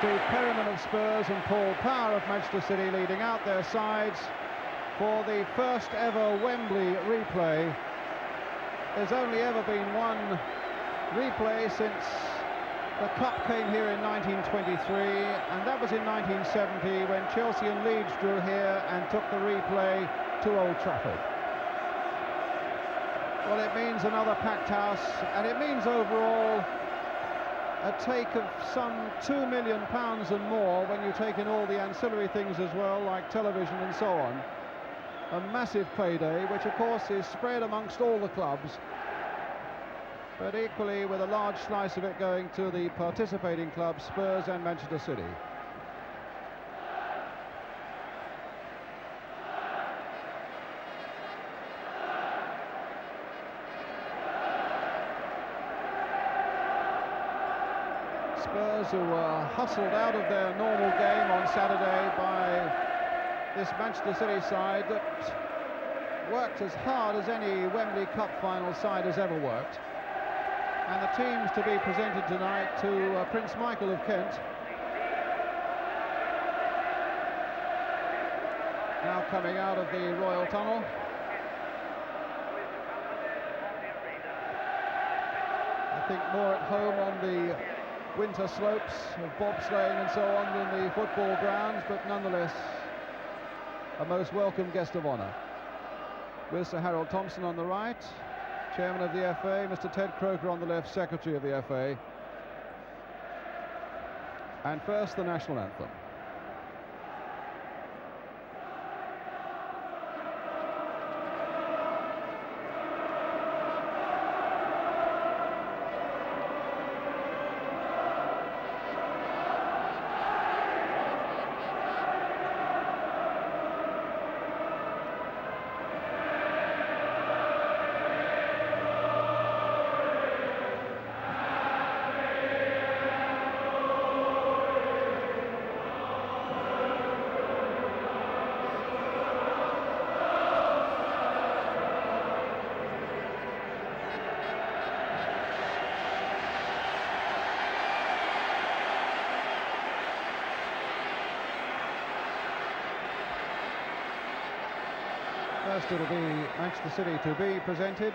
Steve Perryman of Spurs and Paul Power of Manchester City leading out their sides for the first ever Wembley replay. There's only ever been one replay since the Cup came here in 1923, and that was in 1970 when Chelsea and Leeds drew here and took the replay to Old Trafford. Well, it means another packed house, and it means overall a take of some £2 million and more when you take in all the ancillary things as well, like television and so on. A massive payday, which of course is spread amongst all the clubs, but equally with a large slice of it going to the participating clubs, Spurs and Manchester City. Spurs, who were hustled out of their normal game on Saturday by this Manchester City side that worked as hard as any Wembley Cup final side has ever worked. And the teams to be presented tonight to Prince Michael of Kent. Now coming out of the Royal Tunnel. I think more at home on the winter slopes of bobsleighing and so on than the football grounds, but nonetheless a most welcome guest of honour. With Sir Harold Thompson on the right, Chairman of the FA, Mr. Ted Croker on the left, Secretary of the FA. And first, the national anthem. First it'll be Manchester City to be presented.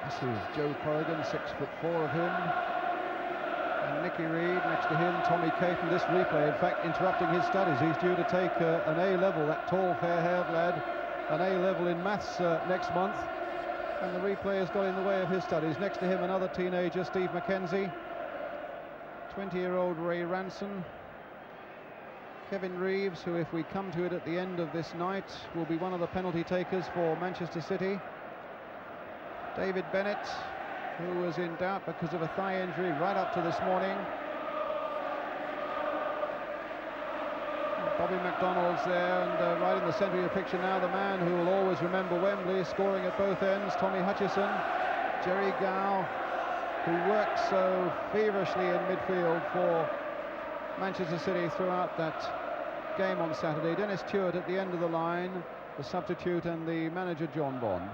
This is Joe Corrigan, 6'4" of him. And Nicky Reed next to him, Tommy Caton. This replay, in fact, interrupting his studies. He's due to take an A-level, that tall, fair-haired lad, an A-level in maths next month. And the replay has got in the way of his studies. Next to him, another teenager, Steve McKenzie. 20-year-old Ray Ranson. Kevin Reeves, who, if we come to it at the end of this night, will be one of the penalty takers for Manchester City. David Bennett, who was in doubt because of a thigh injury right up to this morning. Bobby McDonald's there, and right in the centre of your picture now, the man who will always remember Wembley, scoring at both ends, Tommy Hutchison. Jerry Gow, who worked so feverishly in midfield for Manchester City throughout that game on Saturday. Dennis Stewart at the end of the line, the substitute, and the manager John Bond.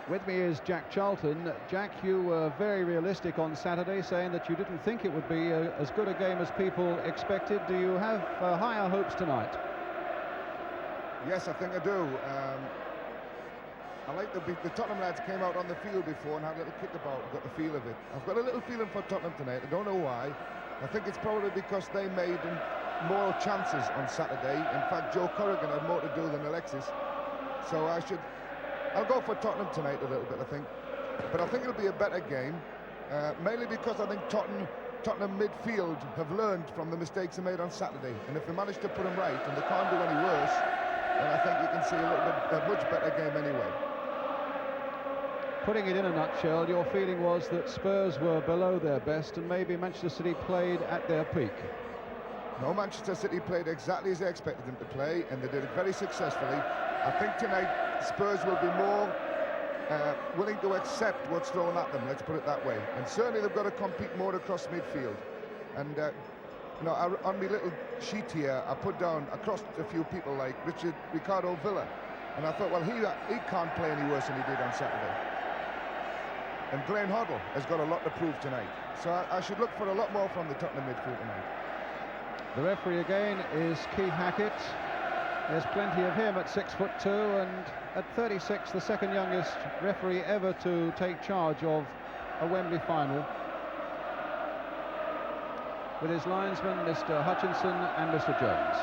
With me is Jack Charlton. Jack, you were very realistic on Saturday, saying that you didn't think it would be as good a game as people expected. Do you have higher hopes tonight? Yes, I think I do. I like the Tottenham lads came out on the field before and had a little kickabout. Got the feel of it. I've got a little feeling for Tottenham tonight. I don't know why. I think it's probably because they made more chances on Saturday. In fact, Joe Corrigan had more to do than Aleksic. So I'll go for Tottenham tonight a little bit, I think. But I think it'll be a better game, mainly because I think Tottenham midfield have learned from the mistakes they made on Saturday. And if they manage to put them right, and they can't do any worse, then I think you can see a much better game anyway. Putting it in a nutshell, your feeling was that Spurs were below their best and maybe Manchester City played at their peak. No, Manchester City played exactly as they expected them to play, and they did it very successfully. I think tonight Spurs will be more willing to accept what's thrown at them, let's put it that way. And certainly they've got to compete more across midfield. And You know, on my little sheet here, I put down across a few people like Ricardo Villa, and I thought, well, he can't play any worse than he did on Saturday. And Glenn Hoddle has got a lot to prove tonight, so I should look for a lot more from the Tottenham midfield tonight. The referee again is Keith Hackett. There's plenty of him at 6'2", and at 36, the second youngest referee ever to take charge of a Wembley final, with his linesmen Mr. Hutchinson and Mr. Jones.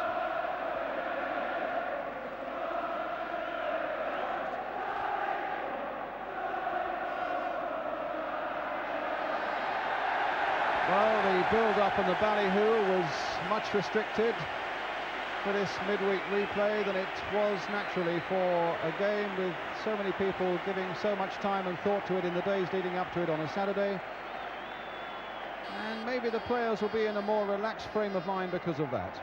Well, the build-up and the ballyhoo was much restricted for this midweek replay than it was naturally for a game with so many people giving so much time and thought to it in the days leading up to it on a Saturday. And maybe the players will be in a more relaxed frame of mind because of that.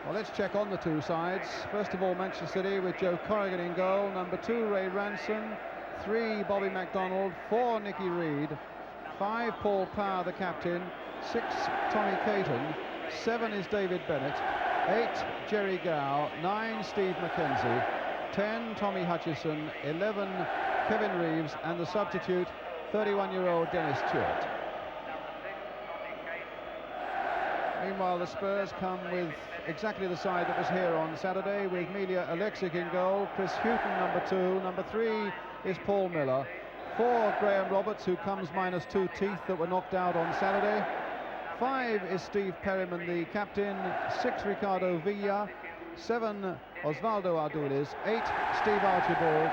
Well, let's check on the two sides. First of all, Manchester City with Joe Corrigan in goal. Number 2, Ray Ranson. 3, Bobby MacDonald. 4, Nicky Reed. 5, Paul Power, the captain. 6, Tommy Caton. 7 is David Bennett. 8, Jerry Gow. 9, Steve McKenzie. 10, Tommy Hutchison. 11, Kevin Reeves. And the substitute, 31-year-old Dennis Stewart. Meanwhile, the Spurs come with exactly the side that was here on Saturday, with Melia Aleksic in goal, Chris Hughton number 2, number 3 is Paul Miller, 4 Graham Roberts, who comes minus 2 teeth that were knocked out on Saturday, 5 is Steve Perryman, the captain, 6 Ricardo Villa, 7 Osvaldo Ardiles, 8 Steve Archibald,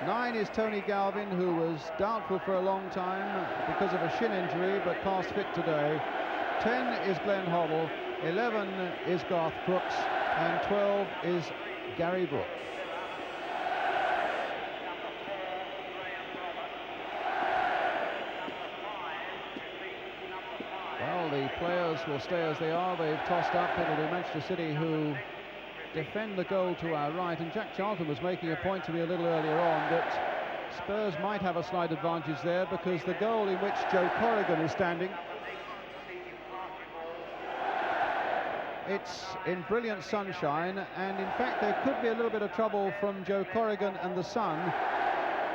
9 is Tony Galvin, who was doubtful for a long time because of a shin injury but passed fit today. 10 is Glenn Hoddle, 11 is Garth Crooks, and 12 is Gary Brooke. Well, the players will stay as they are. They've tossed up. It'll be Manchester City who defend the goal to our right, and Jack Charlton was making a point to me a little earlier on that Spurs might have a slight advantage there, because the goal in which Joe Corrigan is standing, it's in brilliant sunshine, and in fact there could be a little bit of trouble from Joe Corrigan and the sun,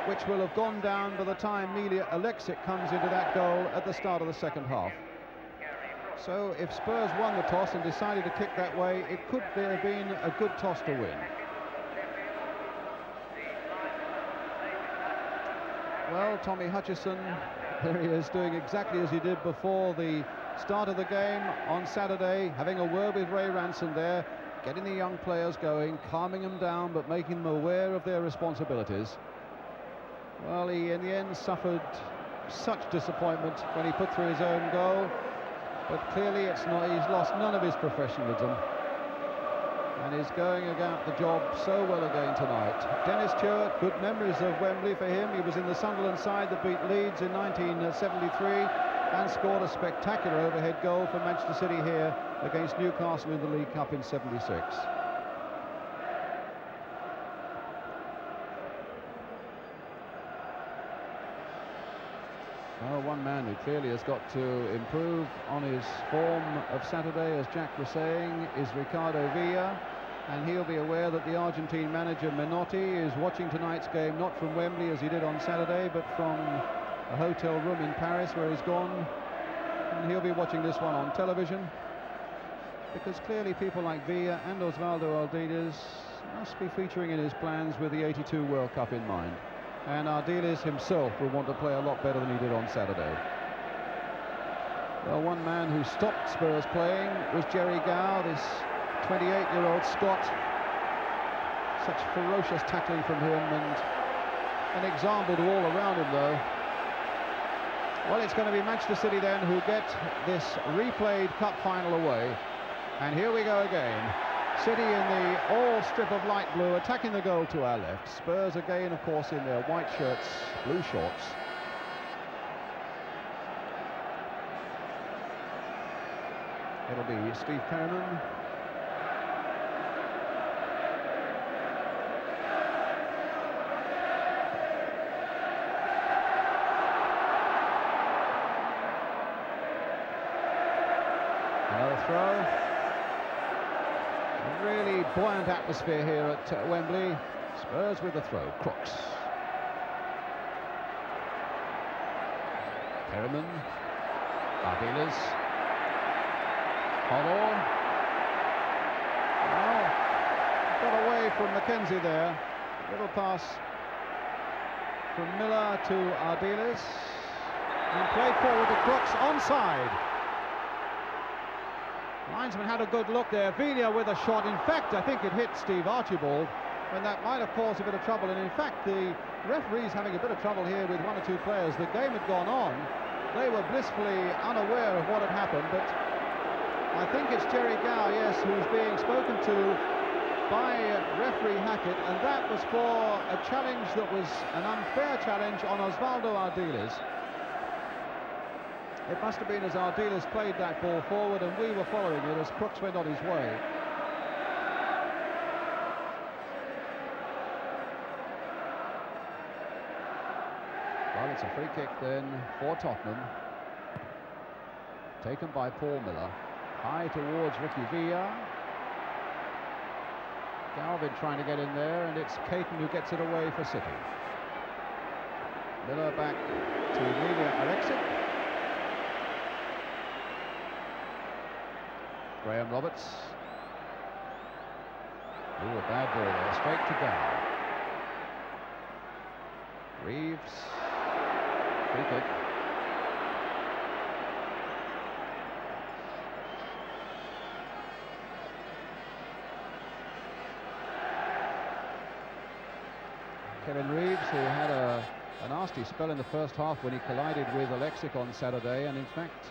which will have gone down by the time Melia Aleksic comes into that goal at the start of the second half. So if Spurs won the toss and decided to kick that way, it could have been a good toss to win. Well, Tommy Hutchison, there he is, doing exactly as he did before the start of the game on Saturday, having a word with Ray Ranson there, getting the young players going, calming them down but making them aware of their responsibilities. Well, he in the end suffered such disappointment when he put through his own goal, but clearly it's not, he's lost none of his professionalism and is going about the job so well again tonight. Dennis Stewart, good memories of Wembley for him. He was in the Sunderland side that beat Leeds in 1973 and scored a spectacular overhead goal for Manchester City here against Newcastle in the League Cup in '76. Well, one man who clearly has got to improve on his form of Saturday, as Jack was saying, is Ricardo Villa, and he'll be aware that the Argentine manager Menotti is watching tonight's game not from Wembley as he did on Saturday, but from a hotel room in Paris where he's gone, and he'll be watching this one on television, because clearly people like Villa and Osvaldo Ardiles must be featuring in his plans with the '82 World Cup in mind. And Ardiles himself will want to play a lot better than he did on Saturday. Well, one man who stopped Spurs playing was Jerry Gow, this 28-year-old Scot. Such ferocious tackling from him, and an example to all around him, though. Well, it's going to be Manchester City then who get this replayed cup final away. And here we go again. City in the all strip of light blue, attacking the goal to our left. Spurs again, of course, in their white shirts, blue shorts. It'll be Steve Perryman. a throw. A really buoyant atmosphere here at Wembley. Spurs with the throw. Crooks. Perryman. Ardiles. Hoddle. Well, got away from Mackenzie there. Little pass from Miller to Ardiles. And played forward to Crooks, onside. Linesman had a good look there. Villa with a shot. In fact, I think it hit Steve Archibald, when that might have caused a bit of trouble. And in fact, the referee's having a bit of trouble here with one or two players. The game had gone on. They were blissfully unaware of what had happened, but I think it's Jerry Gow, yes, who's being spoken to by referee Hackett, and that was for a challenge that was an unfair challenge on Osvaldo Ardiles. It must have been as Ardiles played that ball forward, and we were following it as Crooks went on his way. Well, it's a free kick then for Tottenham, taken by Paul Miller, high towards Ricky Villa. Galvin trying to get in there, and it's Caton who gets it away for City. Miller back to Aleksic. Graham Roberts. Ooh, a bad ball there, straight to Gow. Reeves. Free kick. Kevin Reeves, who had a nasty spell in the first half when he collided with Aleksic on Saturday, and in fact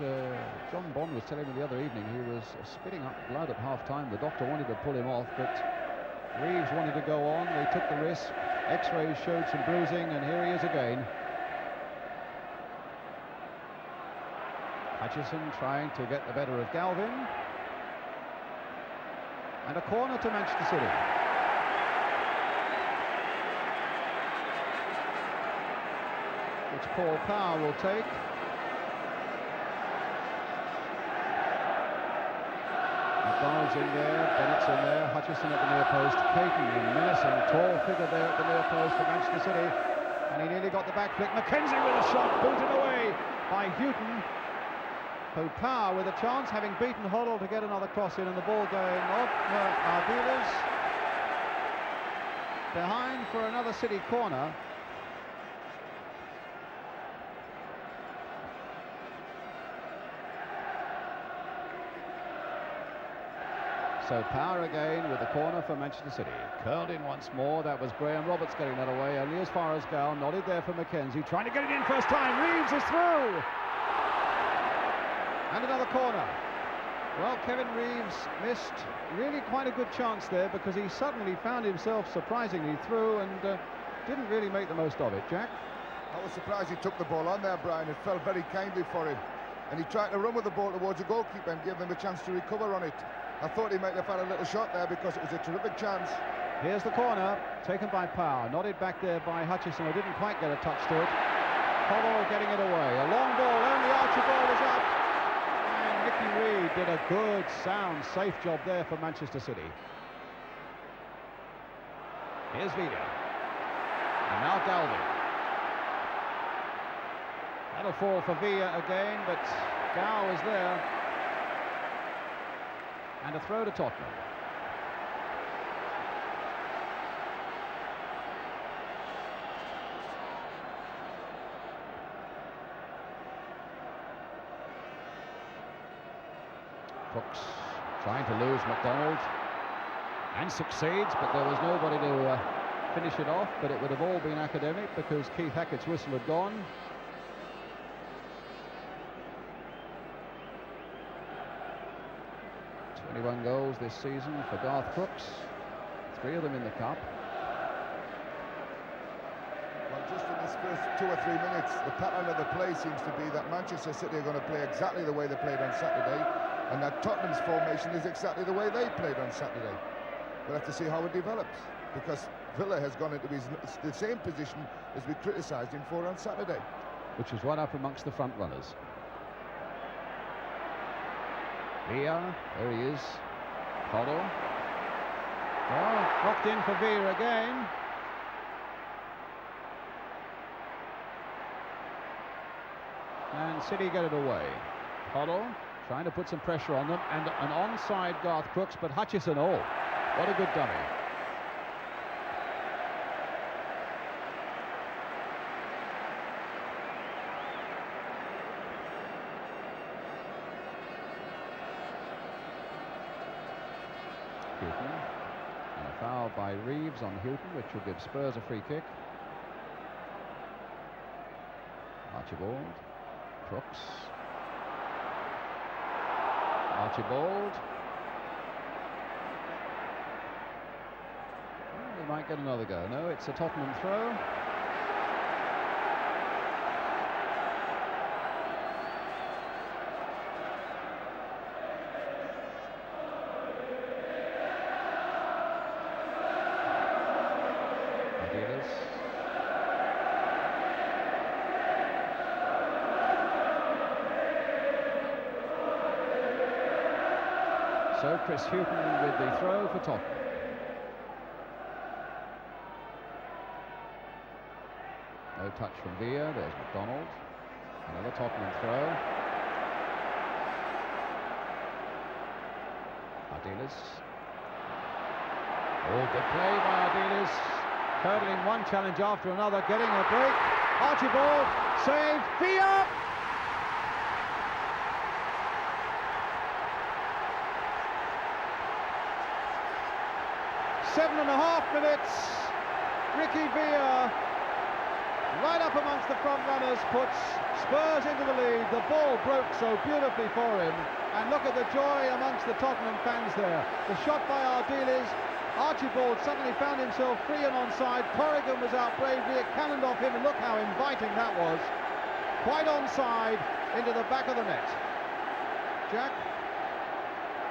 John Bond was telling me the other evening he was spitting up blood at half-time. The doctor wanted to pull him off, but Reeves wanted to go on. They took the risk. X-rays showed some bruising, and here he is again. Hutchison trying to get the better of Galvin, and a corner to Manchester City. Which Paul Power will take. McDonald's in there, Bennett's in there, Hutchison at the near post, Caton, a menacing tall figure there at the near post for Manchester City, and he nearly got the back flick. Mackenzie with a shot, booted away by Hughton. Power with a chance, having beaten Hoddle to get another cross in, and the ball going off Ardiles. Behind for another City corner. So Power again with the corner for Manchester City. Curled in once more. That was Graham Roberts getting that away. Only as far as Gow. Nodded there for Mackenzie. Trying to get it in first time. Reeves is through. And another corner. Well, Kevin Reeves missed really quite a good chance there, because he suddenly found himself surprisingly through and didn't really make the most of it. Jack? I was surprised he took the ball on there, Brian. It fell very kindly for him. And he tried to run with the ball towards the goalkeeper and give them a chance to recover on it. I thought he might have had a little shot there, because it was a terrific chance. Here's the corner, taken by Power. Nodded back there by Hutchison, who didn't quite get a touch to it. Hoddle getting it away. A long ball, only Archibald is up. And Nicky Reed did a good, sound, safe job there for Manchester City. Here's Villa. And now Galvin. That'll fall for Villa again, but Gow is there. And a throw to Tottenham. Crooks trying to lose McDonald, and succeeds, but there was nobody to finish it off. But it would have all been academic, because Keith Hackett's whistle had gone. One goals this season for Garth Crooks, 3 of them in the cup. Well, just in this first 2 or 3 minutes, the pattern of the play seems to be that Manchester City are going to play exactly the way they played on Saturday, and that Tottenham's formation is exactly the way they played on Saturday. We'll have to see how it develops, because Villa has gone into the same position as we criticised him for on Saturday. Which was right up amongst the front runners. Villa, there he is. Hoddle. Well, knocked in for Villa again. And City get it away. Hoddle trying to put some pressure on them, and an onside Garth Crooks, but Hutchison, oh, what a good dummy. Hughton, and a foul by Reeves on Hughton, which will give Spurs a free kick. Archibald, Crooks, Archibald. Well, they might get another go. No, it's a Tottenham throw. Ardiles. So Chris Hughton with the throw for Tottenham. No touch from Villa. There's McDonald. Another Tottenham throw. Ardiles. Oh, good play by Ardiles. Hurdling one challenge after another, getting a break. Archibald saved. Villa! Seven and a half minutes. Ricky Villa, right up amongst the front runners, puts Spurs into the lead. The ball broke so beautifully for him, and look at the joy amongst the Tottenham fans there. The shot by Ardiles. Archibald suddenly found himself free and onside. Corrigan was out bravely. It cannoned off him, and look how inviting that was. Quite onside into the back of the net. Jack?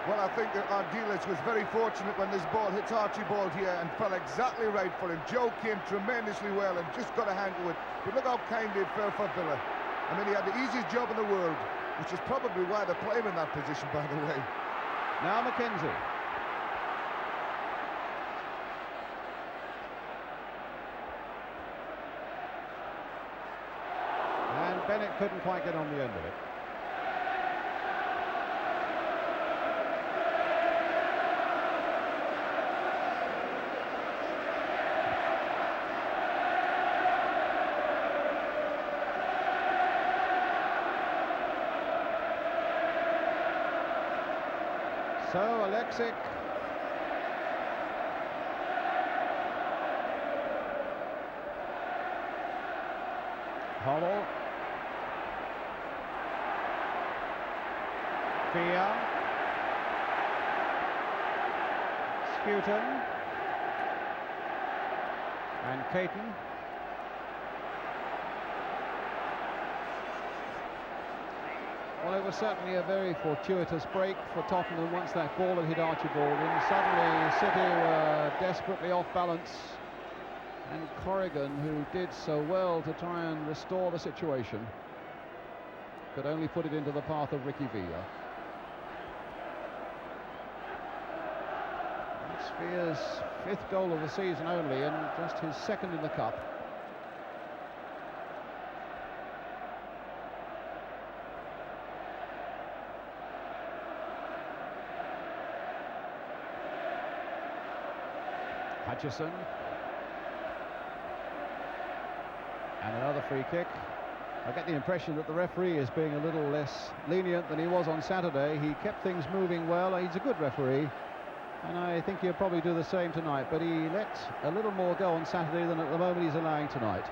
Well, I think that Ardiles was very fortunate when this ball hits Archibald here and fell exactly right for him. Joe came tremendously well and just got a hand to it. But look how kindly it fell for Villa. I mean, he had the easiest job in the world, which is probably why they play him in that position, by the way. Now McKenzie. And Bennett couldn't quite get on the end of it. So Aleksic. Hoddle. Villa. Hughton. And Caton. Well, it was certainly a very fortuitous break for Tottenham once that ball had hit Archibald, and suddenly City were desperately off balance, and Corrigan, who did so well to try and restore the situation, could only put it into the path of Ricky Villa. That's Villa's 5th goal of the season only, and just his 2nd in the cup. Hutchison, and another free kick. I get the impression that the referee is being a little less lenient than he was on Saturday. He kept things moving well. He's a good referee, and I think he'll probably do the same tonight, but he let a little more go on Saturday than at the moment he's allowing tonight.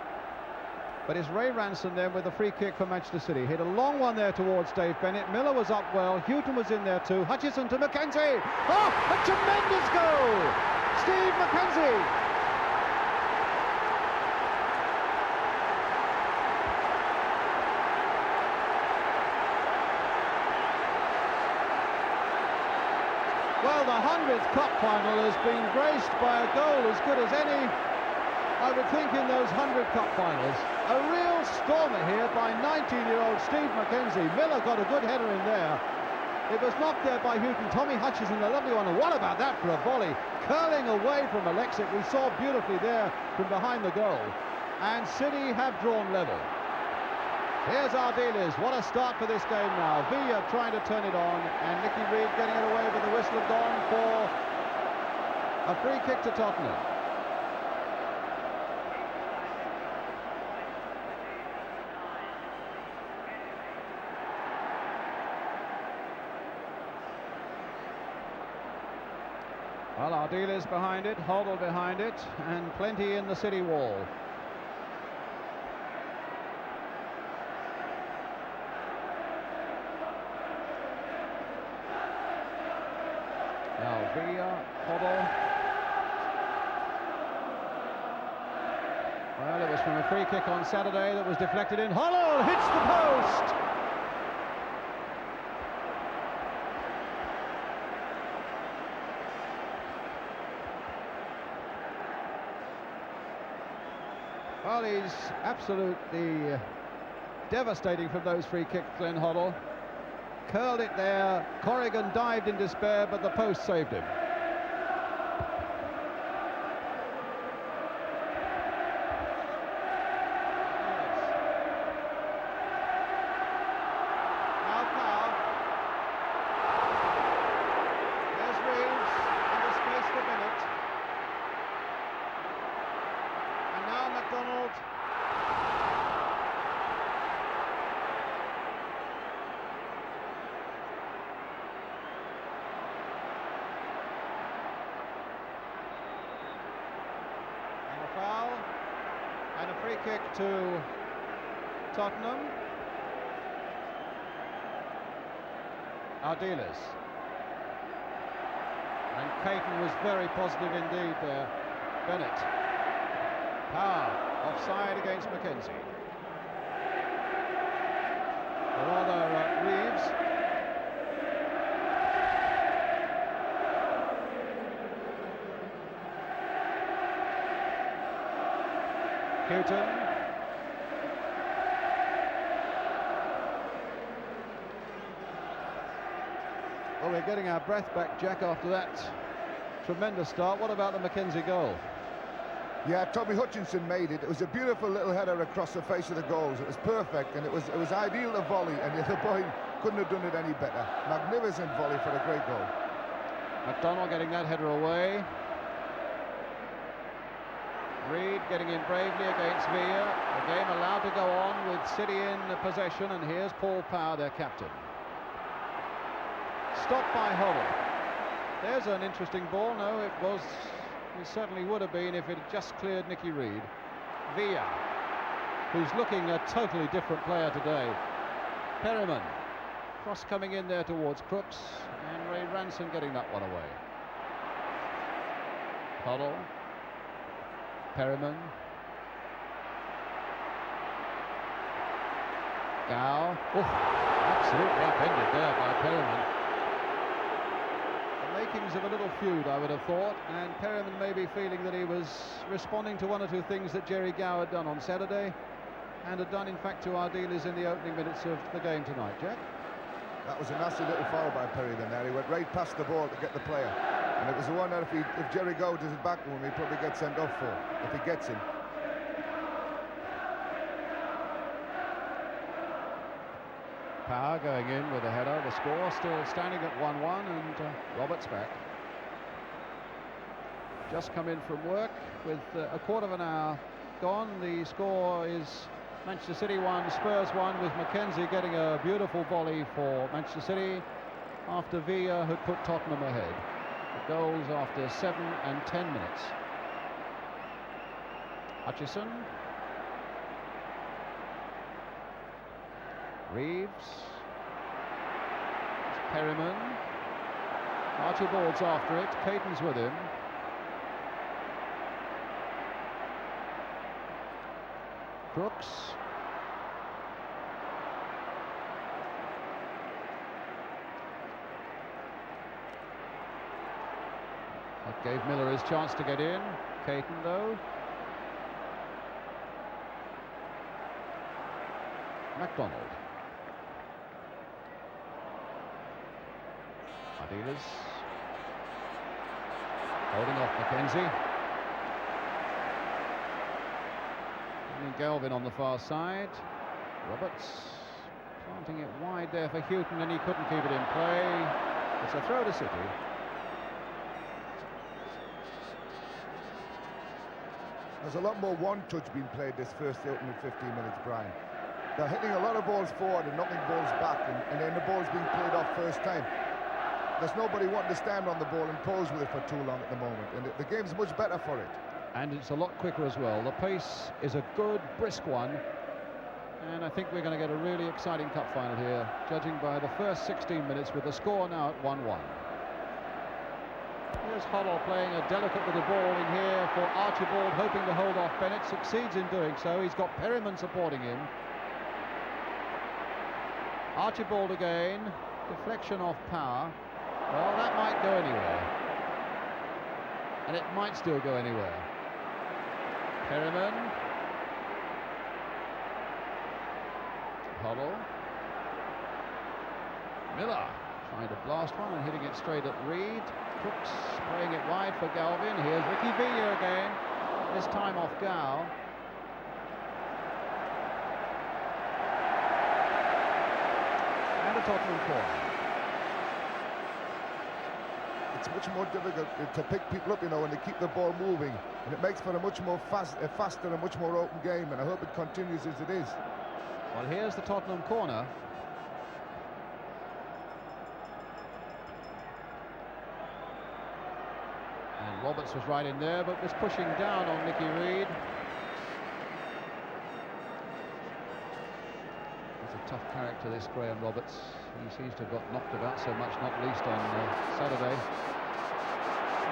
But it's Ray Ranson then with the free kick for Manchester City. Hit a long one there towards Dave Bennett. Miller was up well. Hughton was in there too. Hutchison to McKenzie. Oh, a tremendous goal! Steve McKenzie. Well, the 100th cup final has been graced by a goal as good as any, I would think, in those 100 cup finals. A real stormer here by 19-year-old Steve McKenzie. Miller got a good header in there. It was knocked there by Hughton. Tommy Hutchison, a lovely one. And what about that for a volley? Curling away from Aleksic. We saw beautifully there from behind the goal. And City have drawn level. Here's Ardiles. What a start for this game now. Villa trying to turn it on. And Nicky Reed getting it away with the whistle of gone for a free kick to Tottenham. Well, Ardiles behind it, Hoddle behind it, and plenty in the City wall. Now Villa, Hoddle. Well, it was from a free kick on Saturday that was deflected in. Hoddle hits the post! Well, he's absolutely devastating from those free kicks, Glenn Hoddle. Curled it there. Corrigan dived in despair, but the post saved him. Now Powell. There's Reeves in the space for Bennett. And now McDonald. And a foul. And a free kick to Tottenham. Ardiles. And Caton was very positive indeed there. Bennett. Power, offside against Mackenzie. Or rather, Reeves. Hughton. Well, we're getting our breath back, Jack, after that tremendous start. What about the Mackenzie goal? Yeah, Tommy Hutchinson made it. It was a beautiful little header across the face of the goals. It was perfect, and it was ideal to volley, and the other boy couldn't have done it any better. Magnificent volley for a great goal. McDonald getting that header away. Reed getting in bravely against Villa. The game allowed to go on with City in possession, and here's Paul Power, their captain. Stopped by Hoddle. There's an interesting ball. No, it certainly would have been if it had just cleared Nicky Reed. Villa, who's looking a totally different player today. Perryman, cross coming in there towards Crooks, and Ray Ranson getting that one away. Hoddle, Perryman, Gow. Absolutely upended there by Perryman. Makings of a little feud, I would have thought, and Perryman may be feeling that he was responding to one or two things that Jerry Gow had done on Saturday, and had done in fact to Ardiles in the opening minutes of the game tonight. Jack? That was a nasty little foul by Perryman there. He went right past the ball to get the player, and it was the one that if Jerry Gow does it back to him, he'd probably get sent off for, if he gets him. Power going in with a header. The score still standing at 1-1, and Roberts back. Just come in from work with a quarter of an hour gone. The score is Manchester City 1, Spurs 1, with Mackenzie getting a beautiful volley for Manchester City after Villa had put Tottenham ahead. The goals after 7 and 10 minutes. Hutchison. Reeves. Perryman. Archibald's after it. Caton's with him. Crooks. That gave Miller his chance to get in. Caton, though. McDonald. Ardiles. Holding off Mackenzie. And Galvin on the far side. Roberts planting it wide there for Hughton, and he couldn't keep it in play. It's a throw to City. There's a lot more one-touch being played this first opening 15 minutes, Brian. They're hitting a lot of balls forward and knocking balls back, and then the ball's being played off first time. There's nobody wanting to stand on the ball and pose with it for too long at the moment, and the game's much better for it. And it's a lot quicker as well. The pace is a good, brisk one, and I think we're going to get a really exciting cup final here, judging by the first 16 minutes with the score now at 1-1. Here's Hoddle playing a delicate little ball in here for Archibald, hoping to hold off Bennett. Succeeds in doing so. He's got Perryman supporting him. Archibald again. Deflection off Power. Well, that might go anywhere. And it might still go anywhere. Perryman. Hoddle. Miller trying to blast one and hitting it straight at Reed. Crooks playing it wide for Galvin. Here's Ricky Villa again, this time off Gal. And a Tottenham corner. It's much more difficult to pick people up, you know, and to keep the ball moving, and it makes for a much more faster and much more open game, and I hope it continues as it is. Well, here's the Tottenham corner. And Roberts was right in there, but was pushing down on Nicky Reed. He's a tough character, this Graham Roberts. He seems to have got knocked about so much, not least on Saturday.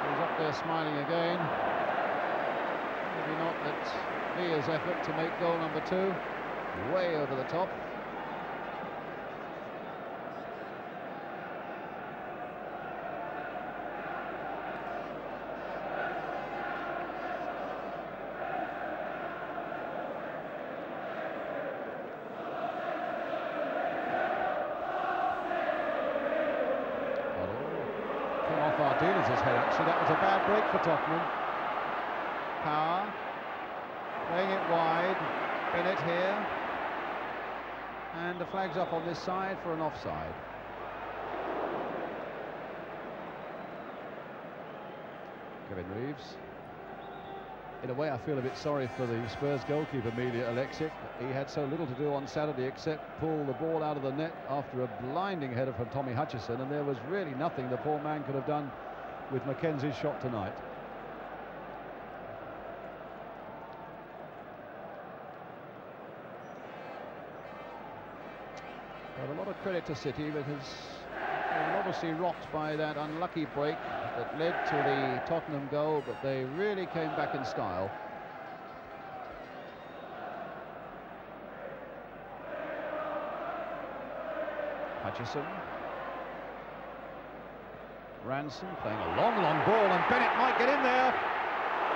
He's up there smiling again. Maybe not that Villa's effort to make goal number 2. Way over the top. Came off Ardiles' head, actually. That was a bad break for Tottenham. Power. Playing it wide. Bennett here. And the flag's up on this side for an offside. Kevin Reeves. In a way, I feel a bit sorry for the Spurs goalkeeper, Aleksic. He had so little to do on Saturday except pull the ball out of the net after a blinding header from Tommy Hutchison, and there was really nothing the poor man could have done with Mackenzie's shot tonight. But a lot of credit to City, because they were obviously rocked by that unlucky break that led to the Tottenham goal, but they really came back in style. Hutchison. Ranson playing a long ball, and Bennett might get in there.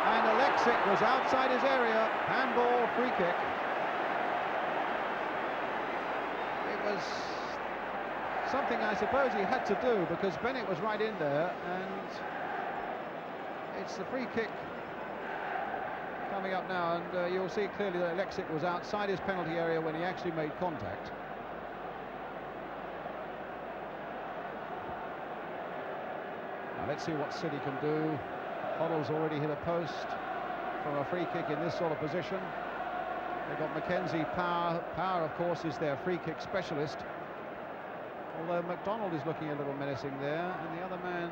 And Aleksic was outside his area. Handball, free kick. Was something I suppose he had to do, because Bennett was right in there, and it's the free kick coming up now, and you'll see clearly that Aleksic was outside his penalty area when he actually made contact. Now let's see what City can do. Hoddle's already hit a post from a free kick in this sort of position. They've got Mackenzie. Power, of course, is their free kick specialist. Although McDonald is looking a little menacing there, and the other man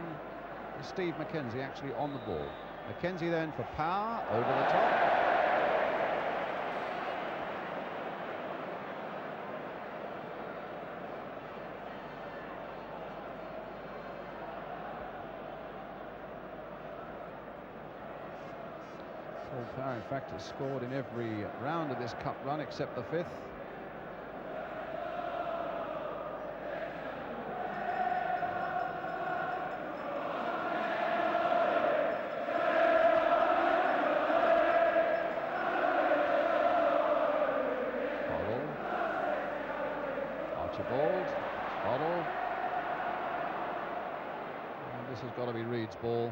is Steve Mackenzie, actually on the ball. Mackenzie then for Power, over the top. Power, in fact, has scored in every round of this cup run except the 5th. Hoddle. Archibald. Hoddle. this has got to be Reed's ball.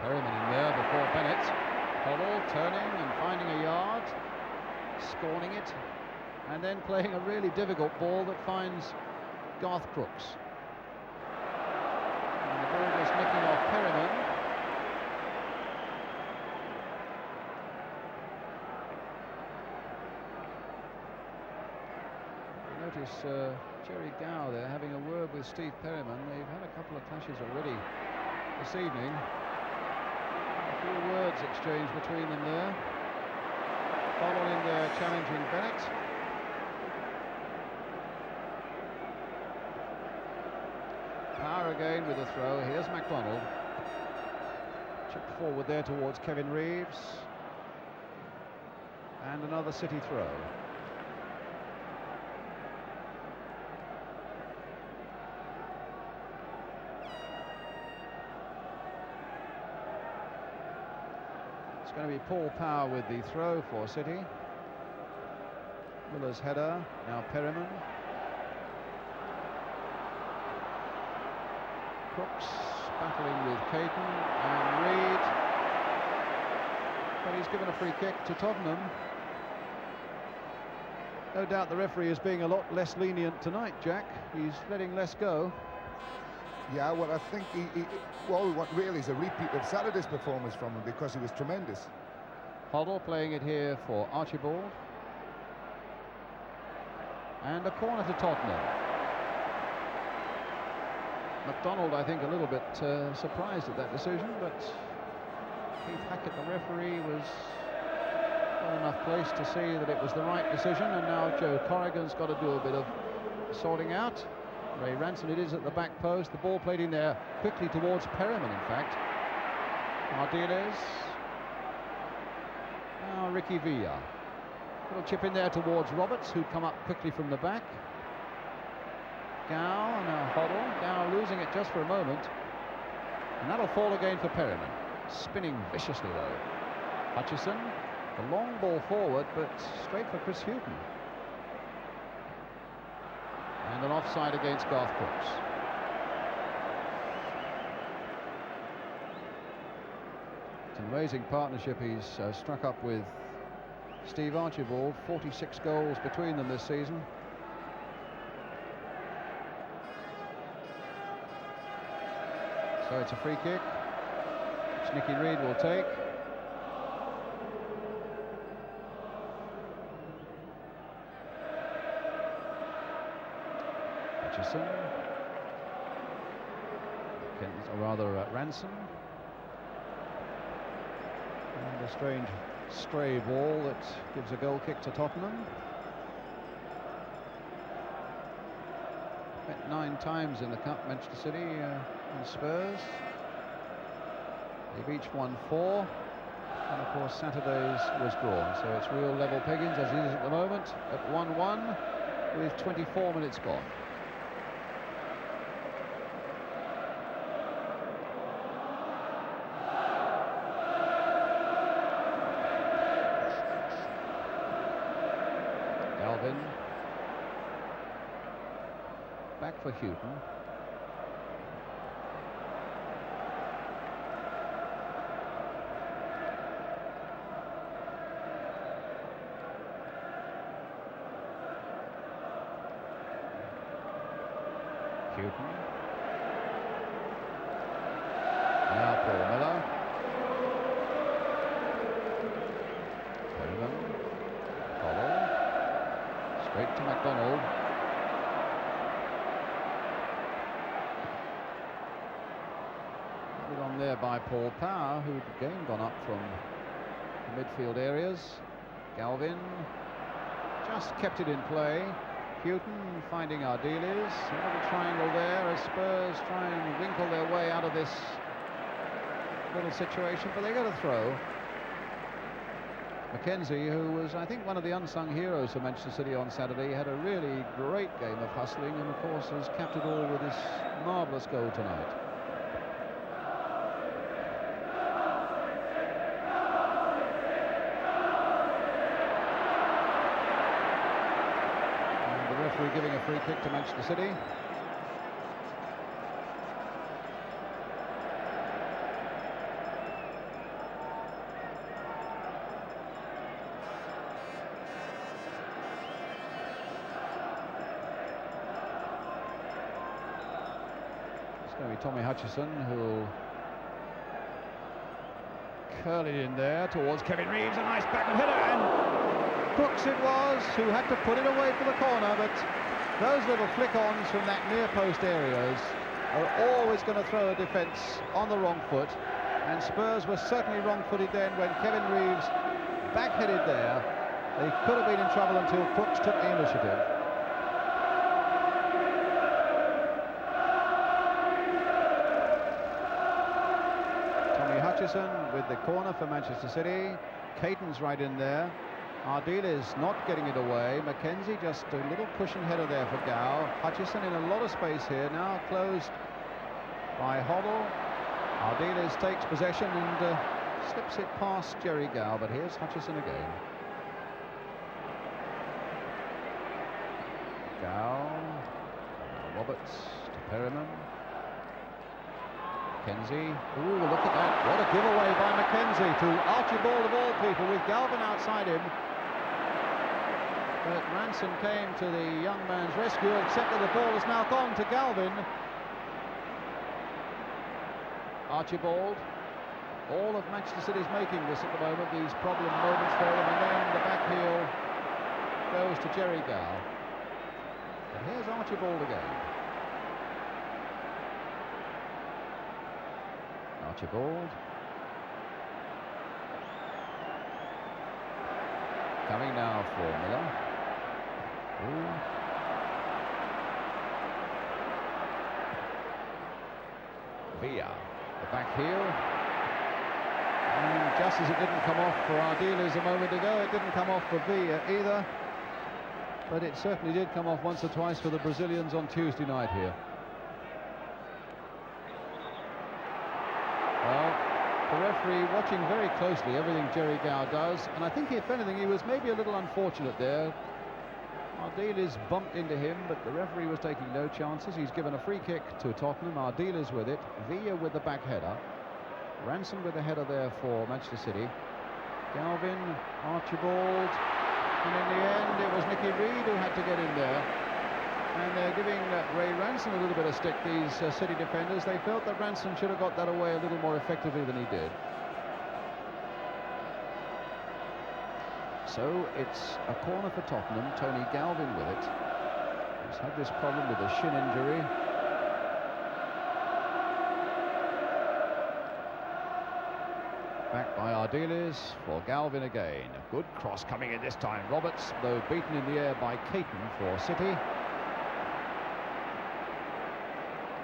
Perryman in there before Bennett. Hoddle turning and finding a yard, scorning it, and then playing a really difficult ball that finds Crooks. And the ball just nicking off Perryman. Notice Jerry Gow there having a word with Steve Perryman. They've had a couple of clashes already this evening. A few words exchanged between them there. Hoddle in there challenging Bennett. Power again with a throw. Here's MacDonald. Chipped forward there towards Kevin Reeves. And another City throw. It's going to be Paul Power with the throw for City. Miller's header. Now Perryman. Crooks battling with Caton and Reed, but he's given a free kick to Tottenham. No doubt the referee is being a lot less lenient tonight, Jack. He's letting less go. Yeah, well, I think all we want really is a repeat of Saturday's performance from him, because he was tremendous. Hoddle playing it here for Archibald, and a corner to Tottenham. MacDonald, I think, a little bit surprised at that decision, but Keith Hackett, the referee, was in enough place to see that it was the right decision, and now Joe Corrigan's got to do a bit of sorting out. Ray Ranson, it is at the back post. The ball played in there quickly towards Perryman, in fact. Ardiles. Now Ricky Villa. Little chip in there towards Roberts, who'd come up quickly from the back. Gow, now Hoddle. Gow losing it just for a moment. And that'll fall again for Perryman. Spinning viciously, though. Hutchison. The long ball forward, but straight for Chris Hughton. And an offside against Crooks. It's an amazing partnership he's struck up with Steve Archibald. 46 goals between them this season. So it's a free kick, which Nicky Reed will take. Hutchison. Or rather, Ranson. And a strange stray ball that gives a goal kick to Tottenham. Met 9 times in the Cup, Manchester City and Spurs. They've each won 4. And of course Saturday's was drawn. So it's real level peggings as it is at the moment at 1-1 with 24 minutes gone. Galvin. Back for Hughton. Hughton. Now Paul Miller. Perryman. Hoddle. Straight to MacDonald. On there by Paul Power, who'd again gone up from the midfield areas. Galvin just kept it in play. Hughton finding Ardiles. A little triangle there as Spurs try and wrinkle their way out of this little situation, but they got a throw. Mackenzie, who was, I think, one of the unsung heroes for Manchester City on Saturday, had a really great game of hustling and, of course, has capped it all with this marvellous goal tonight. We're giving a free kick to Manchester City. going to be Tommy Hutchison, who'll curl it in there towards Kevin Reeves. A nice backward header, and Crooks it was who had to put it away for the corner. But those little flick-ons from that near post areas are always going to throw a defence on the wrong foot, and Spurs were certainly wrong-footed then when Kevin Reeves back-headed there. They could have been in trouble until Crooks took the initiative. Tommy Hutchison with the corner for Manchester City. Caton's right in there. Ardiles not getting it away. Mackenzie just a little cushion header there for Gow. Hutchison in a lot of space here, now closed by Hoddle. Ardiles takes possession and slips it past Jerry Gow, but here's Hutchison again. Gow, Roberts to Perryman. Mackenzie, ooh, look at that, what a giveaway by Mackenzie to Archibald of all people, with Galvin outside him. But Ranson came to the young man's rescue, except that the ball has now gone to Galvin. Archibald, all of Manchester City's making this at the moment, these problem moments for him, and then the back heel goes to Jerry Gow. But here's Archibald again. Archibald. Coming now for Miller. Ooh. Villa, the back heel. And just as it didn't come off for Ardiles a moment ago, it didn't come off for Villa either. But it certainly did come off once or twice for the Brazilians on Tuesday night here. Well, the referee watching very closely everything Jerry Gow does, and I think if anything he was maybe a little unfortunate there. Ardiles bumped into him, but the referee was taking no chances. He's given a free kick to Tottenham. Ardiles with it, Villa with the back header, Ranson with the header there for Manchester City. Galvin, Archibald, and in the end it was Nicky Reid who had to get in there. And they're giving Ray Ranson a little bit of stick, these City defenders. They felt that Ranson should have got that away a little more effectively than he did. So it's a corner for Tottenham. Tony Galvin with it. He's had this problem with a shin injury. Back by Ardiles for Galvin again. A good cross coming in this time. Roberts, though, beaten in the air by Caton for City.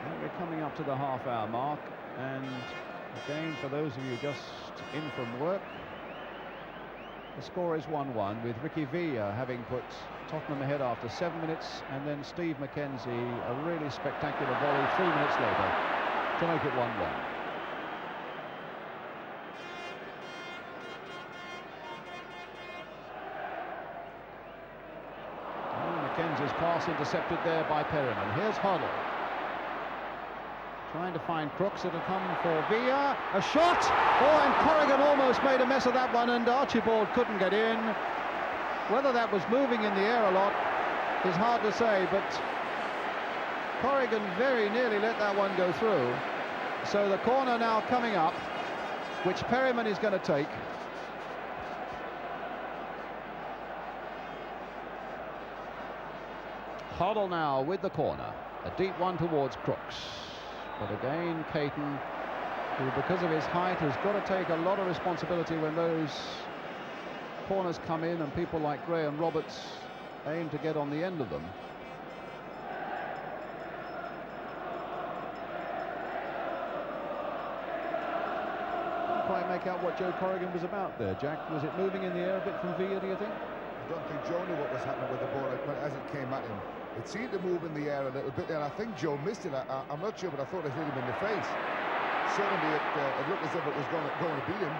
And we're coming up to the half-hour mark. And again, for those of you just in from work, the score is 1-1, with Ricky Villa having put Tottenham ahead after 7 minutes, and then Steve Mackenzie, a really spectacular volley 3 minutes later to make it 1-1. Mackenzie's pass intercepted there by Perryman. Here's Hoddle. Trying to find Crooks. It'll come for Villa. A shot! Oh, and Corrigan almost made a mess of that one, and Archibald couldn't get in. Whether that was moving in the air a lot is hard to say, but Corrigan very nearly let that one go through. So the corner now coming up, which Perryman is going to take. Hoddle now with the corner. A deep one towards Crooks. But again, Caton, who because of his height has got to take a lot of responsibility when those corners come in and people like Gray and Roberts aim to get on the end of them. Can't quite make out what Joe Corrigan was about there, Jack. Was it moving in the air a bit from Villa, do you think? I don't think Joe knew what was happening with the ball as it came at him. It seemed to move in the air a little bit, and I think Joe missed it. I'm not sure, but I thought it hit him in the face. Certainly, it looked as if it was going to beat him.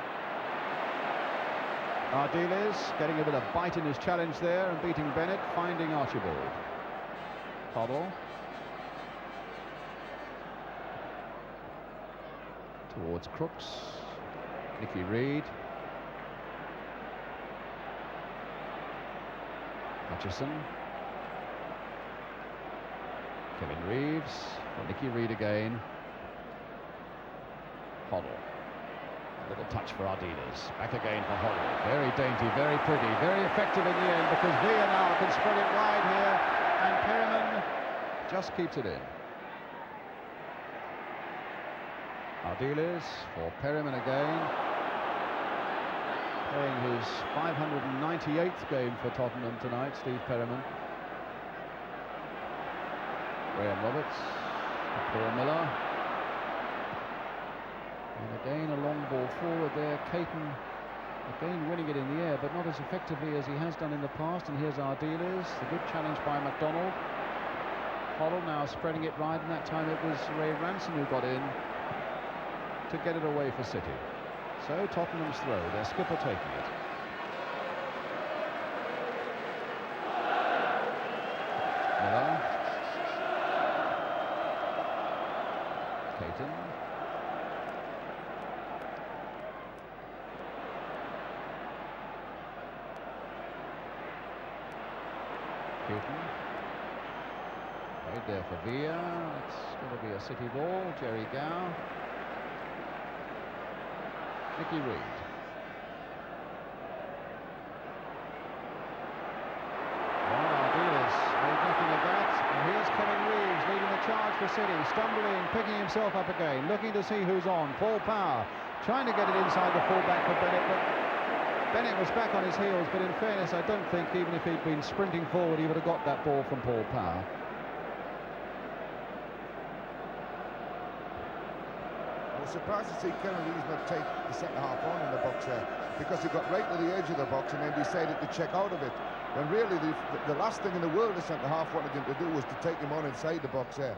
Ardiles getting a bit of bite in his challenge there and beating Bennett, finding Archibald. Hoddle. Towards Crooks. Nicky Reid. Hutchison. Kevin Reeves for Nicky Reid again. Hoddle. A little touch for Ardiles. Back again for Hoddle. Very dainty, very pretty, very effective in the end, because Villa now can spread it wide here, and Perryman just keeps it in. Ardiles for Perryman again. Playing his 598th game for Tottenham tonight, Steve Perryman. Graham Roberts, Paul Miller. And again a long ball forward there. Caton again winning it in the air, but not as effectively as he has done in the past. And here's Ardiles, the good challenge by McDonald. Hoddle now spreading it right, and that time it was Ray Ranson who got in to get it away for City. So Tottenham's throw, their skipper taking it. Miller. Caton. Hughton. Right there for Villa. It's going to be a City ball. Jerry Gow. Nicky Reid. Ardiles made nothing of that. And here's Kevin Reeves leading the charge for City. Stumbling, picking himself up again, looking to see who's on. Paul Power trying to get it inside the fullback for Bennett, but Bennett was back on his heels. But in fairness, I don't think even if he'd been sprinting forward, he would have got that ball from Paul Power. I was surprised to see Kevin Reeves not take the centre-half on in the box there, because he got right to the edge of the box and then decided to check out of it. When really the last thing in the world the centre-half wanted him to do was to take him on inside the box there.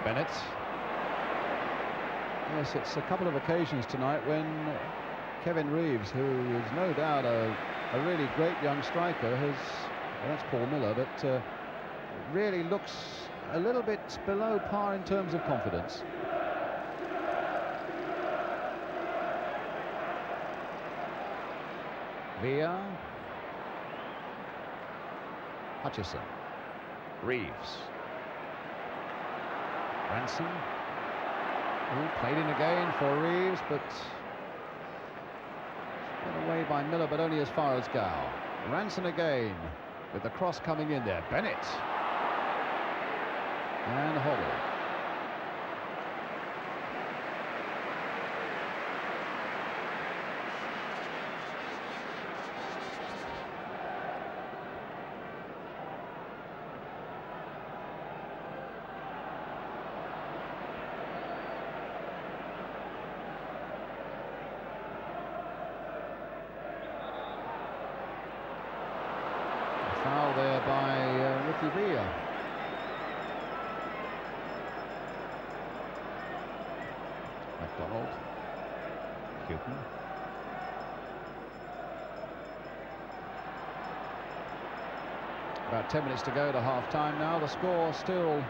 Bennett. Yes, it's a couple of occasions tonight when Kevin Reeves, who is no doubt a really great young striker, has, well, that's Paul Miller, but really looks a little bit below par in terms of confidence. Villa. Hutchison. Reeves. Ranson. Played in again for Reeves, but put away by Miller, but only as far as Gow. Ranson again with the cross coming in there. Bennett. And Hoddle. A foul there by Ricky Villa. McDonald. Hughton. About 10 minutes to go to half-time now. The score still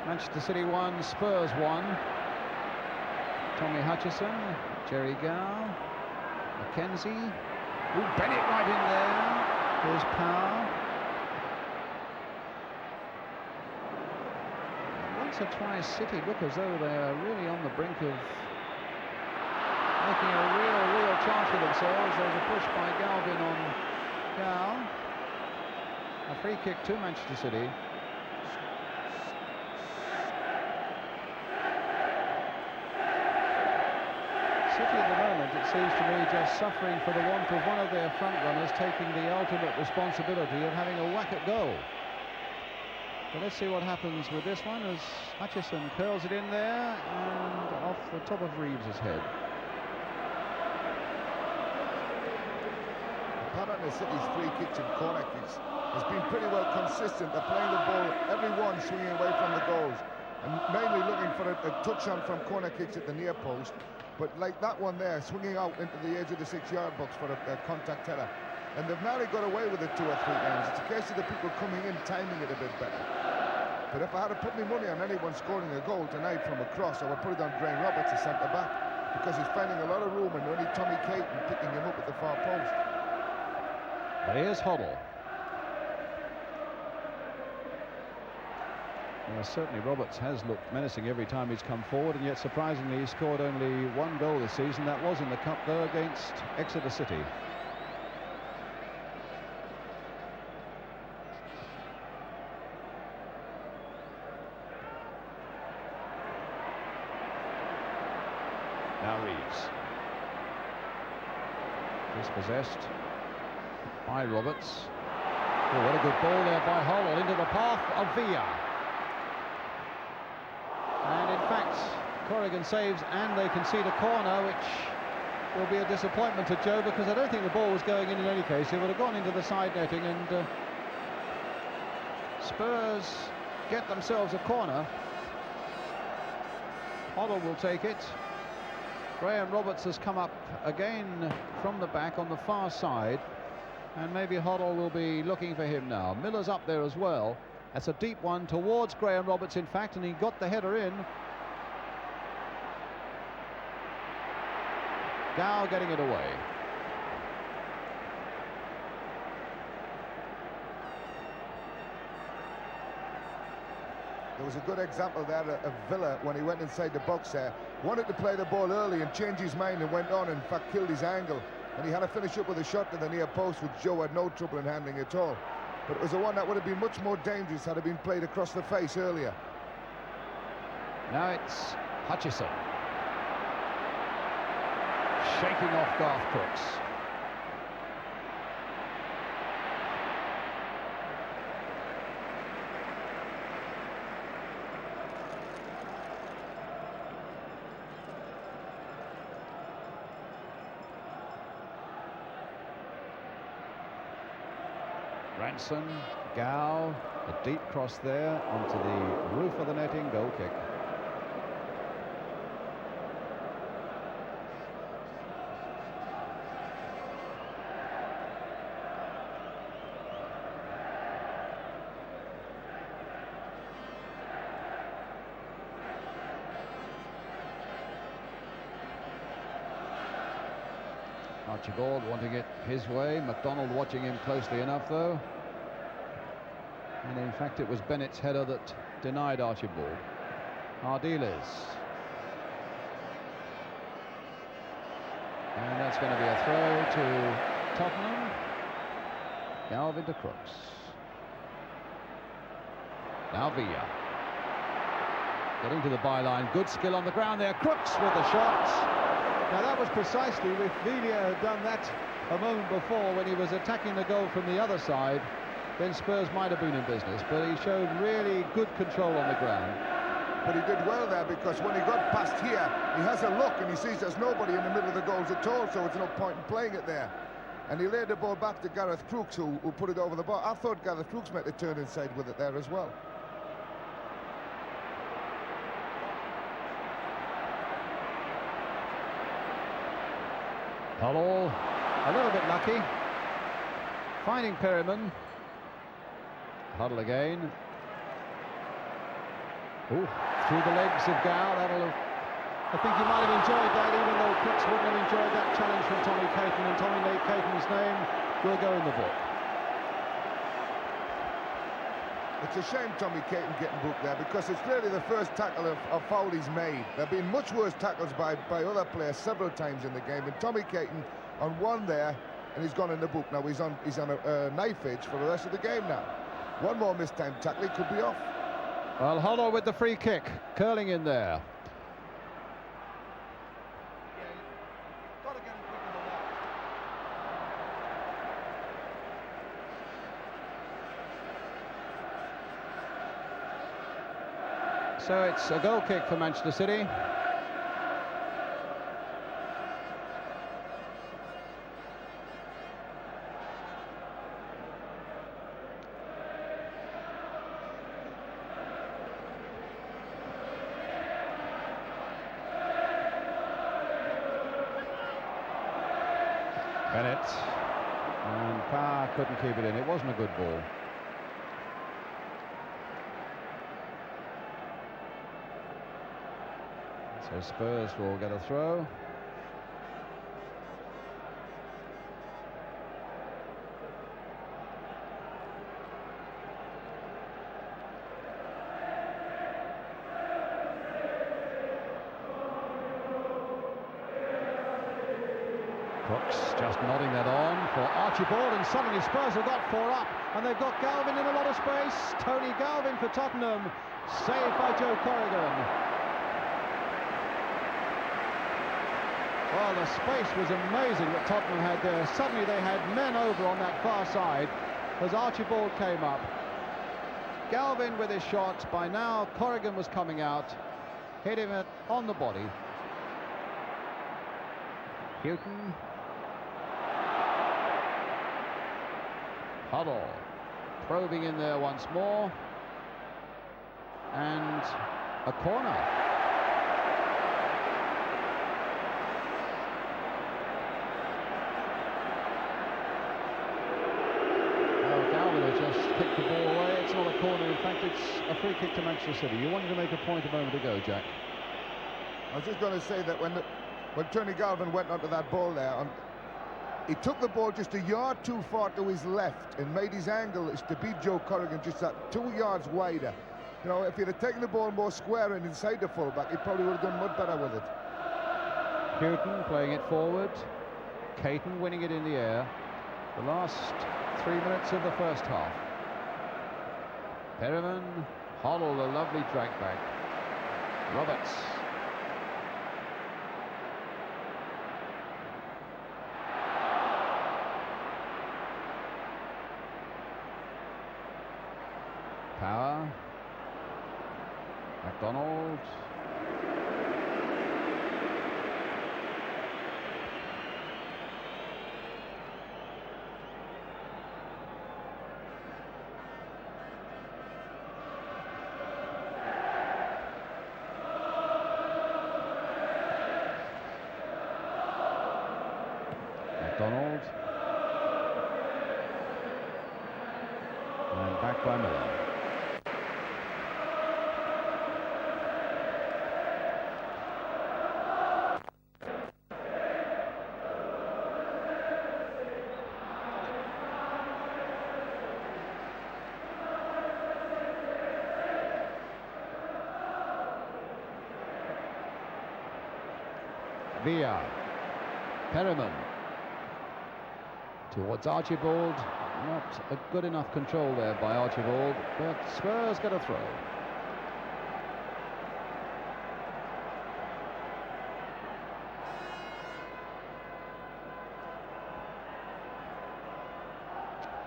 Manchester City 1, Spurs 1. Tommy Hutchison, Jerry Gow, Mackenzie. Ooh, Bennett right in there. Here's Power. Once or twice City look as though they are really on the brink of making a real chance for themselves. There's a push by Galvin on Gow. A free kick to Manchester City. City at the moment, it seems to me, just suffering for the want of one of their front runners taking the ultimate responsibility of having a whack at goal. So let's see what happens with this one as Hutchison curls it in there and off the top of Reeves' head. The pattern of City's free kicks and corner kicks has been pretty well consistent. They're playing the ball, everyone swinging away from the goals, and mainly looking for a touch-on from corner kicks at the near post. But like that one there, swinging out into the edge of the 6-yard box for a contact header. And they've nearly got away with it 2 or 3 times. It's a case of the people coming in, timing it a bit better. But if I had to put my money on anyone scoring a goal tonight from a cross, I would put it on Graham Roberts, the centre-back, because he's finding a lot of room and only Tommy Caton picking him up at the far post. But here's Hoddle. Well, certainly Roberts has looked menacing every time he's come forward, and yet surprisingly he scored only 1 goal this season. That was in the Cup, though, against Exeter City. Now Reeves. Dispossessed by Roberts. Oh, what a good ball there by Hoddle into the path of Villa. And in fact, Corrigan saves and they concede a corner, which will be a disappointment to Joe, because I don't think the ball was going in any case. It would have gone into the side netting, and Spurs get themselves a corner. Hoddle will take it. Graham Roberts has come up again from the back on the far side, and maybe Hoddle will be looking for him now. Miller's up there as well. That's a deep one towards Graham Roberts, in fact, and he got the header in. Gow getting it away. There was a good example there of Villa when he went inside the box there. Wanted to play the ball early and change his mind, and went on and in fact killed his angle. And he had to finish up with a shot to the near post, which Joe had no trouble in handling at all. But it was the one that would have been much more dangerous had it been played across the face earlier. Now it's Hutchison. Shaking off Garth Crooks. Ranson, Gow, a deep cross there onto the roof of the netting, goal kick. Archibald wanting it his way. MacDonald watching him closely enough, though. And in fact, it was Bennett's header that denied Archibald. Ardiles. And that's going to be a throw to Tottenham. Galvin to Crooks. Now Villa. Getting to the byline. Good skill on the ground there. Crooks with the shot. Now that was precisely, if Villa had done that a moment before when he was attacking the goal from the other side, then Spurs might have been in business, but he showed really good control on the ground. But he did well there, because when he got past here, he has a look and he sees there's nobody in the middle of the goals at all, so it's no point in playing it there. And he laid the ball back to Gareth Crooks, who put it over the bar. I thought Gareth Crooks made a turn inside with it there as well. Huddle, a little bit lucky, finding Perryman. Huddle again. Ooh, through the legs of Gow. I think he might have enjoyed that, even though Crooks wouldn't have enjoyed that challenge from Tommy Caton, and Tommy Nate Caton's name will go in the book. It's a shame Tommy Caton getting booked there, because it's really the first tackle of foul he's made. There have been much worse tackles by other players several times in the game, and Tommy Caton on one there, and he's gone in the book. Now he's on a knife edge for the rest of the game now. One more mistimed tackle, he could be off. Well, Hoddle with the free kick, curling in there. So it's a goal kick for Manchester City. Bennett, and Parr couldn't keep it in. It wasn't a good ball. So Spurs will get a throw. just nodding that on for Archibald, and suddenly Spurs have got 4 up, and they've got Galvin in a lot of space. Tony Galvin for Tottenham, saved by Joe Corrigan. Well, the space was amazing that Tottenham had there. Suddenly they had men over on that far side as Archibald came up. Galvin with his shots. By now Corrigan was coming out, hit him on the body. Hughton. Hoddle probing in there once more, and a corner. Galvin has just kicked the ball away. It's not a corner, in fact it's a free kick to Manchester City. You wanted to make a point a moment ago, Jack. I was just going to say that when Tony Galvin went onto that ball there, he took the ball just a yard too far to his left and made his angle is to beat Joe Corrigan just that 2 yards wider. You know, if he'd have taken the ball more square and inside the fullback, he probably would have done much better with it. Hughton playing it forward. Caton winning it in the air. The last 3 minutes of the first half. Perryman, Hoddle, a lovely drag back. Roberts. Power. McDonald. McDonald. And back by Miller. Villa. Perryman. Towards Archibald. Not a good enough control there by Archibald, but Spurs get a throw.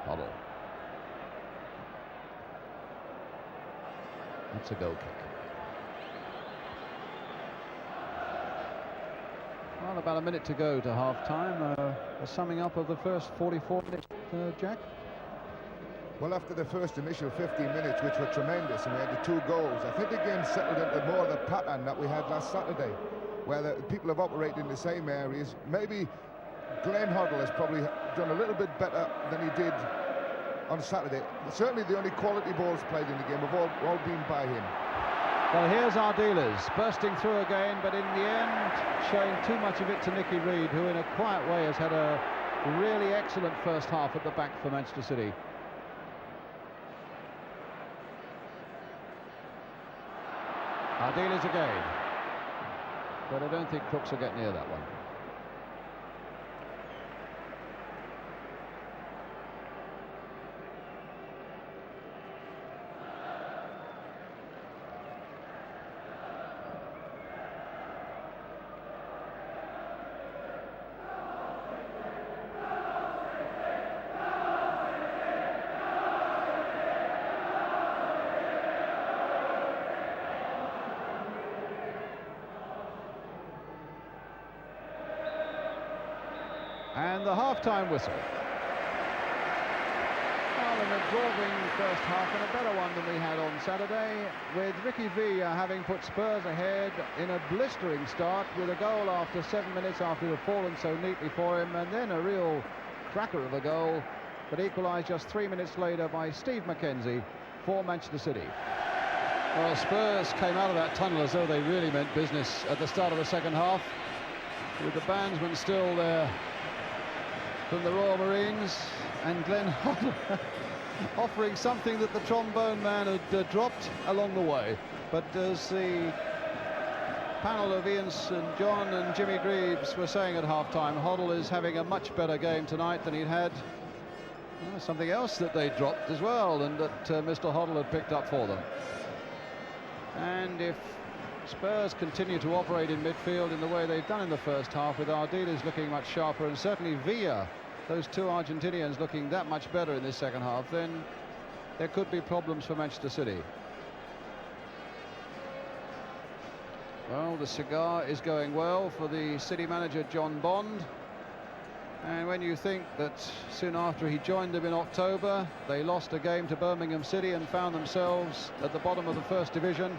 Hoddle. That's a goal kick. Well, about a minute to go to half-time. A summing up of the first 44 minutes, Jack? Well, after the first initial 15 minutes, which were tremendous, and we had the 2 goals, I think the game settled into more of the pattern that we had last Saturday, where the people have operated in the same areas. Maybe Glenn Hoddle has probably done a little bit better than he did on Saturday. Certainly the only quality balls played in the game have all been by him. Well, here's Ardiles bursting through again, but in the end showing too much of it to Nicky Reed, who in a quiet way has had a really excellent first half at the back for Manchester City. Ardiles again, but I don't think Crooks will get near that one. And the half-time whistle. Well, an absorbing first half and a better one than we had on Saturday, with Ricky Villa having put Spurs ahead in a blistering start with a goal after 7 minutes after it had fallen so neatly for him, and then a real cracker of a goal that equalised just 3 minutes later by Steve McKenzie for Manchester City. Well, Spurs came out of that tunnel as though they really meant business at the start of the second half, with the bandsman still there from the Royal Marines, and Glenn Hoddle offering something that the trombone man had dropped along the way. But as the panel of Ian St John and Jimmy Greaves were saying at half-time, Hoddle is having a much better game tonight than he'd had. Something else that they dropped as well, and that Mr. Hoddle had picked up for them. And if Spurs continue to operate in midfield in the way they've done in the first half, with Ardiles looking much sharper, and certainly Villa, those two Argentinians, looking that much better in this second half, then there could be problems for Manchester City. Well, the cigar is going well for the City manager, John Bond. And when you think that soon after he joined them in October, they lost a game to Birmingham City and found themselves at the bottom of the first division,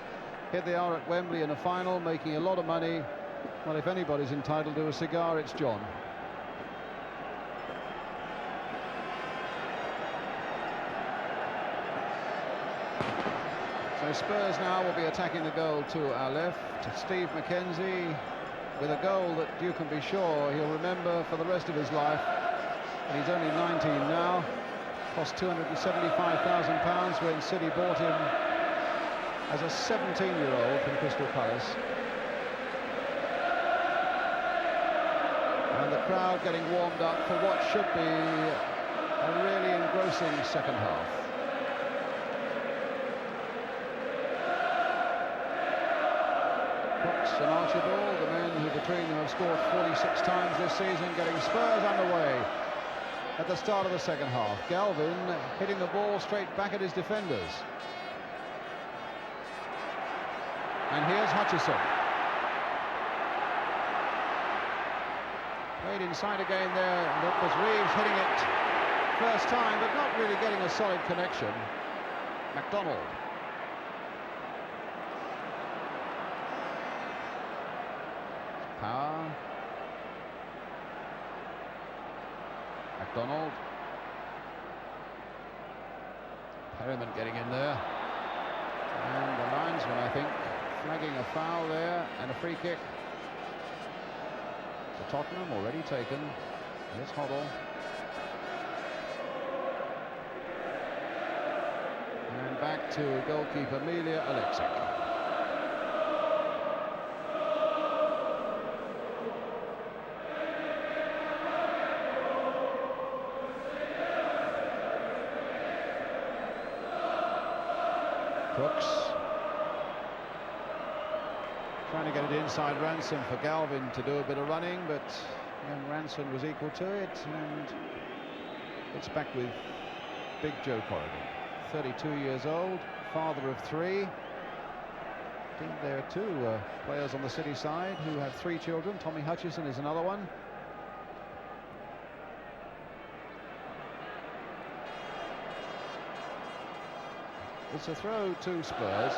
here they are at Wembley in a final, making a lot of money. Well, if anybody's entitled to a cigar, it's John. So Spurs now will be attacking the goal to our left. Steve McKenzie with a goal that you can be sure he'll remember for the rest of his life. And he's only 19 now. Cost £275,000 when City bought him as a 17-year-old from Crystal Palace. And the crowd getting warmed up for what should be a really engrossing second half. Crooks and Archibald, the men who between them have scored 46 times this season, getting Spurs underway at the start of the second half. Galvin hitting the ball straight back at his defenders. And here's Hutchison. Played inside again there, and that was Reeves hitting it first time, but not really getting a solid connection. MacDonald. Power. MacDonald. Perryman getting in there. And the linesman, I think, flagging a foul there and a free kick. So Tottenham already taken. Here's Hoddle. And back to goalkeeper Aleksic. Crooks trying to get it inside Ransom for Galvin to do a bit of running, but young Ransom was equal to it, and it's back with Big Joe Corrigan, 32 years old, father of three. I think there are two players on the City side who have three children. Tommy Hutchison is another one. It's a throw to Spurs.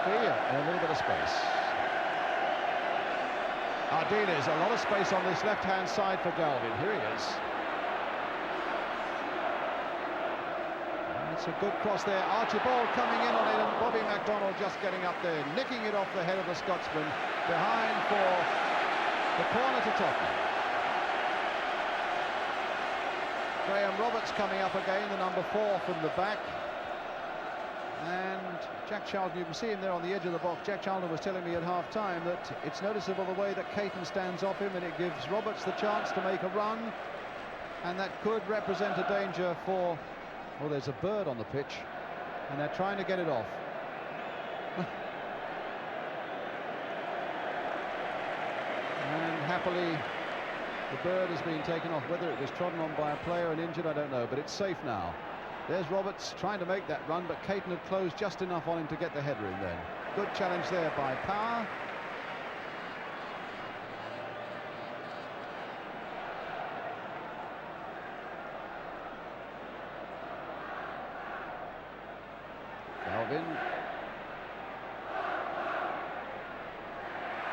Here, and a little bit of space. Ardiles, a lot of space on this left-hand side for Galvin. Here he is. It's a good cross there. Archibald coming in on it, and Bobby MacDonald just getting up there, nicking it off the head of the Scotsman, behind for the corner to Tottenham. Graham Roberts coming up again, the number 4 from the back. And Jack Charlton, you can see him there on the edge of the box. Jack Charlton was telling me at half-time that it's noticeable the way that Caton stands off him, and it gives Roberts the chance to make a run. And that could represent a danger for... Well, there's a bird on the pitch, and they're trying to get it off. And happily, the bird has been taken off. Whether it was trodden on by a player and injured, I don't know, but it's safe now. There's Roberts trying to make that run, but Caton had closed just enough on him to get the header in then. Good challenge there by Power. Galvin.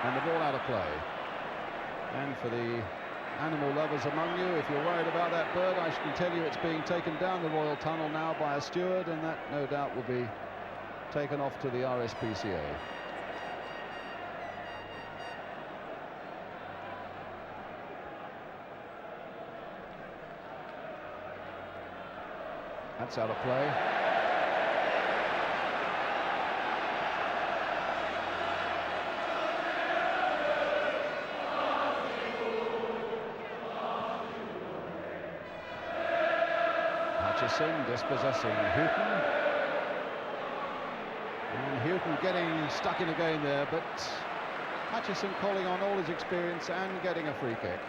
And the ball out of play. And for the animal lovers among you, if you're worried about that bird, I can tell you it's being taken down the Royal Tunnel now by a steward, and that no doubt will be taken off to the RSPCA. That's out of play. Hutchison dispossessing Hughton. And Hughton getting stuck in again there, but Hutchison calling on all his experience and getting a free kick.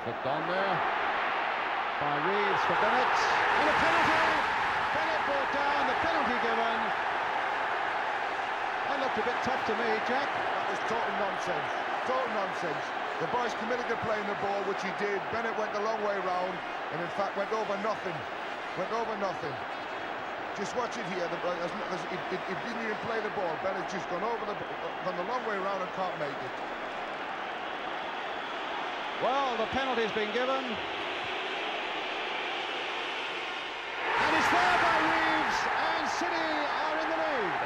Flicked on there by Reeves for Bennett, and a penalty! Bennett brought down, the penalty given. That looked a bit tough to me, Jack. That was total nonsense. Total nonsense. The boy's committed to playing the ball, which he did. Bennett went the long way round, and in fact went over nothing. Went over nothing. Just watch it here. He didn't even play the ball. Bennett's just gone the long way round and can't make it. Well, the penalty's been given. And it's there by Reeves, and City are in the lead.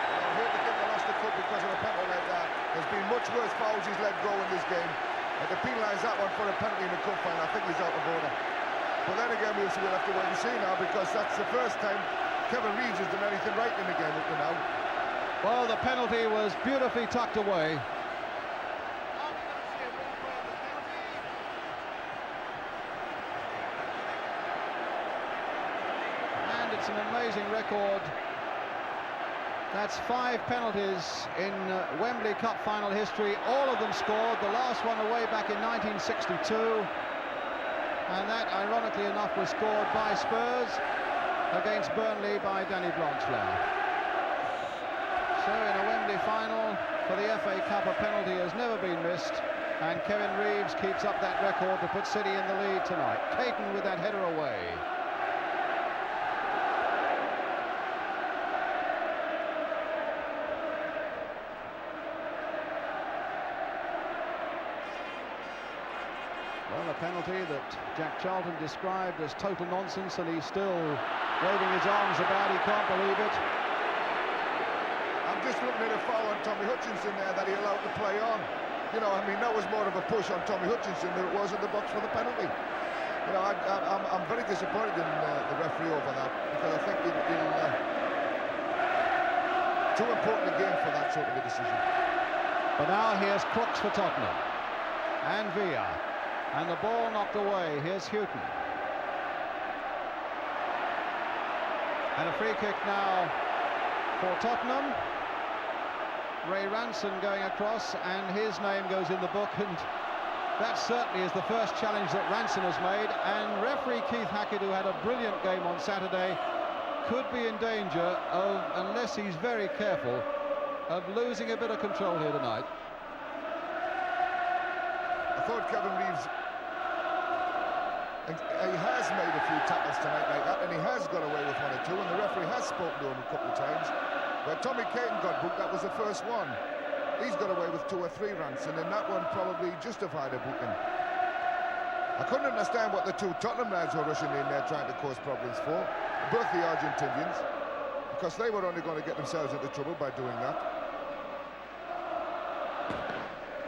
I hate to think they lost the cup because of a penalty like that. There's been much worse fouls he's let go in this game. And to penalise that one for a penalty in the cup final, I think he's out of order. But then again, we'll have to wait and see now, because that's the first time Kevin Reeves has done anything right in the game up to now. Well, the penalty was beautifully tucked away. And it's an amazing record. That's 5 penalties in Wembley Cup final history. All of them scored, the last one away back in 1962. And that, ironically enough, was scored by Spurs against Burnley by Danny Blanchflower. So in a Wembley final for the FA Cup, a penalty has never been missed, and Kevin Reeves keeps up that record to put City in the lead tonight. Caton with that header away. Well, a penalty that Jack Charlton described as total nonsense, and he's still waving his arms about. He can't believe it. Just looking at a foul on Tommy Hutchinson there that he allowed to play on. You know, I mean, that was more of a push on Tommy Hutchinson than it was in the box for the penalty. You know, I'm very disappointed in the referee over that, because I think he'll too important a game for that sort of a decision. But now here's Crooks for Tottenham, and Villa, and the ball knocked away. Here's Hughton, and a free kick now for Tottenham. Ray Ranson going across, and his name goes in the book, and that certainly is the first challenge that Ranson has made. And referee Keith Hackett, who had a brilliant game on Saturday, could be in danger of, unless he's very careful, of losing a bit of control here tonight. I thought Kevin Reeves, he has made a few tackles tonight like that, and he has got away with 1 or 2, and the referee has spoken to him a couple of times. Where Tommy Caton got booked, that was the first one. He's got away with 2 or 3 Ranson, and that one probably justified a booking. I couldn't understand what the 2 Tottenham lads were rushing in there trying to cause problems for, both the Argentinians, because they were only going to get themselves into trouble by doing that.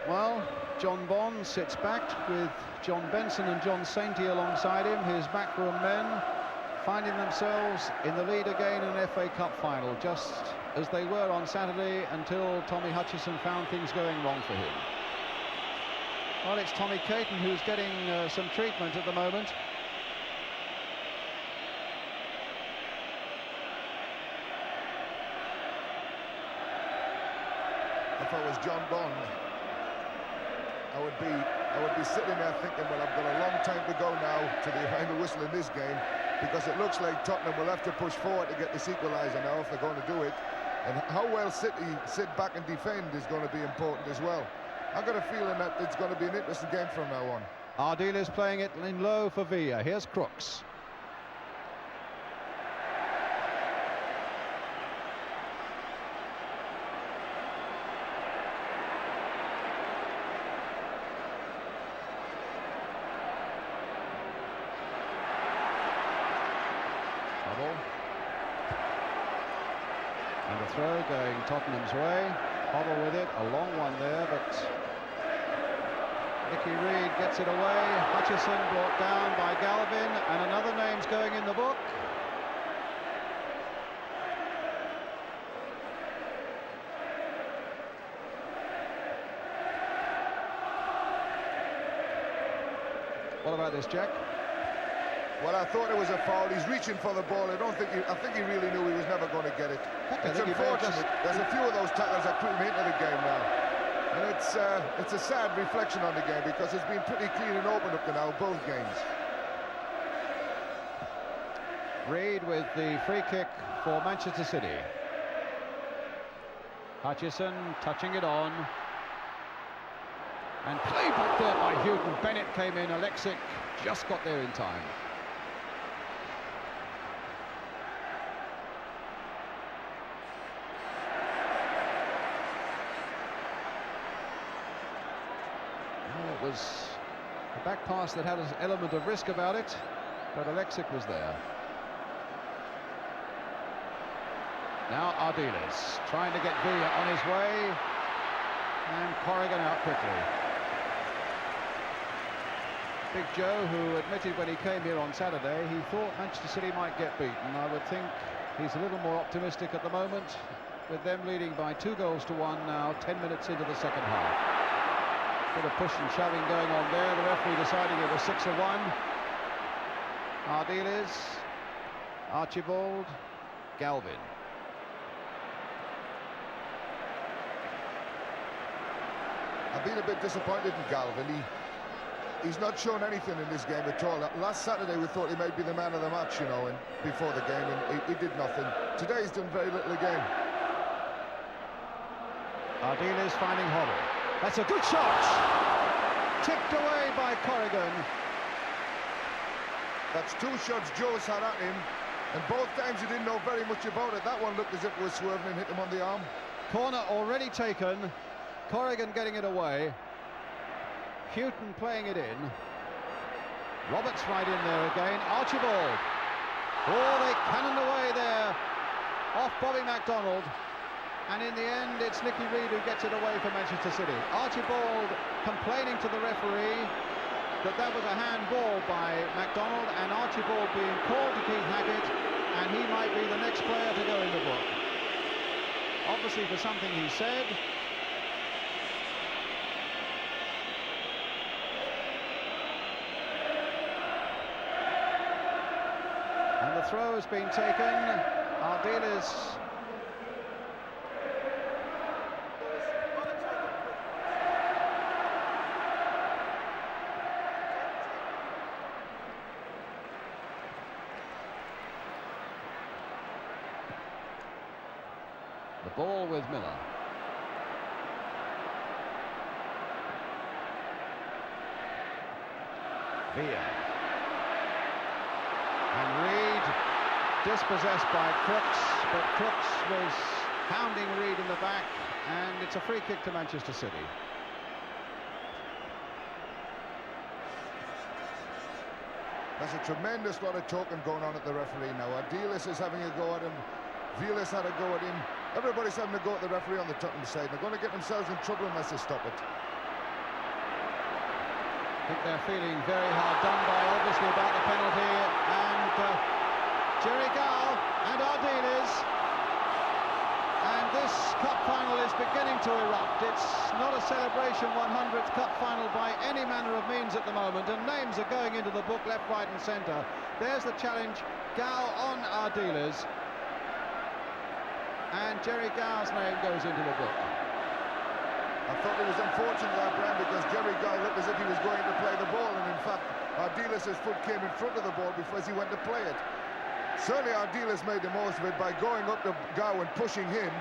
Well, John Bond sits back with John Benson and John Sainty alongside him, his backroom men, finding themselves in the lead again in an FA Cup final, just as they were on Saturday, until Tommy Hutchison found things going wrong for him. Well, it's Tommy Caton who's getting some treatment at the moment. If I was John Bond, I would be sitting there thinking, well, I've got a long time to go now to the final whistle in this game, because it looks like Tottenham will have to push forward to get this equaliser now if they're going to do it. And how well City sit back and defend is going to be important as well. I've got a feeling that it's going to be an interesting game from now on. Ardiles playing it in low for Villa. Here's Crooks. Hoddle. And the throw going Tottenham's way. Hoddle with it, a long one there, but Nicky Reid gets it away. Hutchison brought down by Galvin, and another name's going in the book. What about this, Jack? Well, I thought it was a foul. He's reaching for the ball. I think he really knew he was never going to get it. It's unfortunate. There's a few of those tackles that put him into the game now. And it's a sad reflection on the game because it's been pretty clean and open up to now, both games. Reid with the free kick for Manchester City. Hutchison touching it on. And play back there by Hughton. Bennett came in. Aleksic just got there in time. It was a back pass that had an element of risk about it, but Aleksic was there. Now Ardiles trying to get Villa on his way, and Corrigan out quickly. Big Joe, who admitted when he came here on Saturday, he thought Manchester City might get beaten. I would think he's a little more optimistic at the moment, with them leading by 2-1 now, 10 minutes into the second half. Bit of push and shoving going on there. The referee deciding it was 6-1. Ardiles, Archibald, Galvin. I've been a bit disappointed in Galvin. He's not shown anything in this game at all. Last Saturday we thought he might be the man of the match, you know, and before the game, and he did nothing. Today he's done very little again. Ardiles finding Hoddle. That's a good shot! Tipped away by Corrigan. That's two shots Joe's had at him, and both times he didn't know very much about it. That one looked as if it was swerving and hit him on the arm. Corner already taken. Corrigan getting it away. Hughton playing it in. Roberts right in there again. Archibald. Oh, they cannoned away there. Off Bobby MacDonald. And in the end, it's Nicky Reid who gets it away for Manchester City. Archibald complaining to the referee that was a handball by MacDonald, and Archibald being called to Keith Hackett, and he might be the next player to go in the book. Obviously for something he said. And the throw has been taken. Ardiles the ball with Miller. Villa. And Reid dispossessed by Crooks, but Crooks was pounding Reid in the back, and it's a free kick to Manchester City. There's a tremendous lot of talking going on at the referee now. Ardiles is having a go at him. Villa's had a go at him. Everybody's having a go at the referee on the Tottenham side. They're going to get themselves in trouble unless they stop it. I think they're feeling very hard done by, obviously, about the penalty. And Jerry Gall and Ardiles. And this cup final is beginning to erupt. It's not a celebration 100th cup final by any manner of means at the moment. And names are going into the book left, right and centre. There's the challenge. Gall on Ardiles. And Jerry Gall's name goes into the book. I thought it was unfortunate that, Brian, because Jerry Gall looked as if he was going to play the ball, and in fact Ardiles' foot came in front of the ball before he went to play it. Certainly Ardiles made the most of it by going up to Gall and pushing him.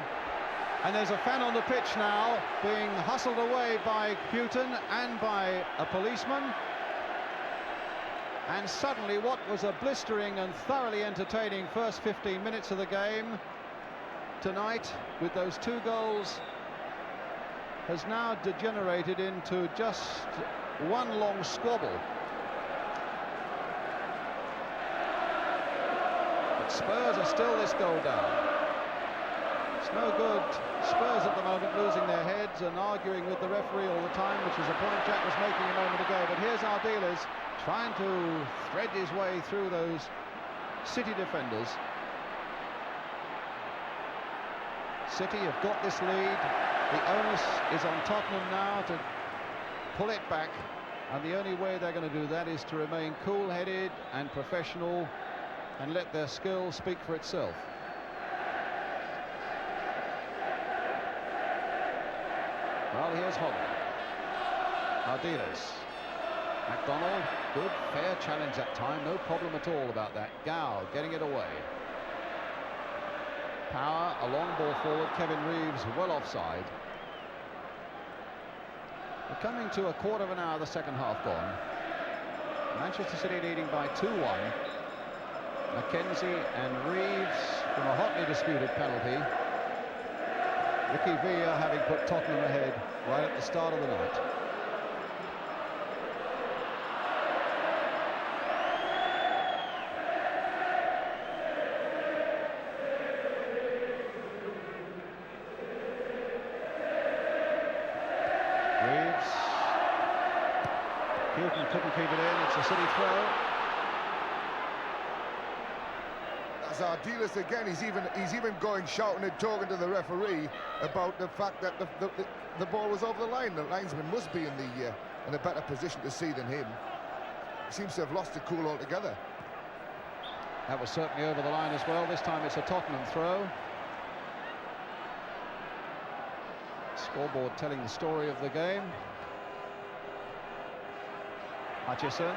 And there's a fan on the pitch now being hustled away by Hughton and by a policeman. And suddenly what was a blistering and thoroughly entertaining first 15 minutes of the game tonight with those 2 goals has now degenerated into just one long squabble. But Spurs are still this goal down. It's no good. Spurs at the moment losing their heads. words and arguing with the referee all the time, which is a point Jack was making a moment ago. But here's Ardiles trying to thread his way through those City defenders. City have got this lead. The onus is on Tottenham now to pull it back, and the only way they're going to do that is to remain cool-headed and professional and let their skill speak for itself. Well, here's Hoddle. Ardiles. McDonald, good, fair challenge that time, no problem at all about that. Gal getting it away. Power, a long ball forward. Kevin Reeves well offside. We're coming to a quarter of an hour, the second half gone. Manchester City leading by 2-1. Mackenzie and Reeves from a hotly disputed penalty. Ricky Villa having put Tottenham ahead right at the start of the night. Reeves. Hughton couldn't keep it in. It's a City throw. Ardiles again, he's even going shouting and talking to the referee about the fact that the ball was over the line. The linesman must be in a better position to see than him. He seems to have lost the cool altogether. That was certainly over the line as well. This time it's a Tottenham throw. Scoreboard telling the story of the game. Hutchison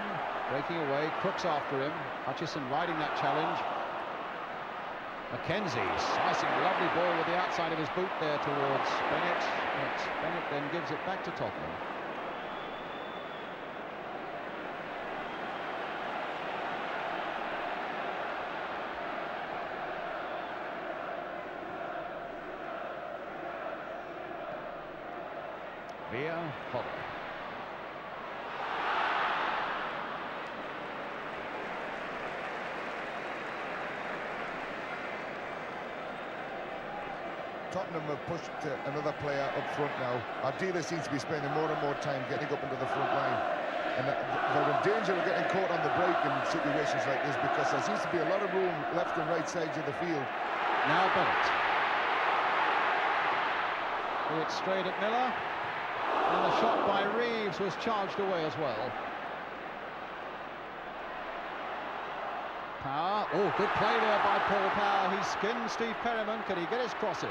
breaking away, Crooks after him. Hutchison riding that challenge. Mackenzie slicing a lovely ball with the outside of his boot there towards Bennett. But Bennett then gives it back to Tottenham. Via Hoddle. Tottenham have pushed another player up front now. Ardiles seems to be spending more and more time getting up into the front line. And they're in danger of getting caught on the break in situations like this, because there seems to be a lot of room left and right sides of the field. Now Bennett. Threw it straight at Miller. And the shot by Reeves was charged away as well. Power. Oh, good play there by Paul Power. He skinned Steve Perryman. Can he get his cross in?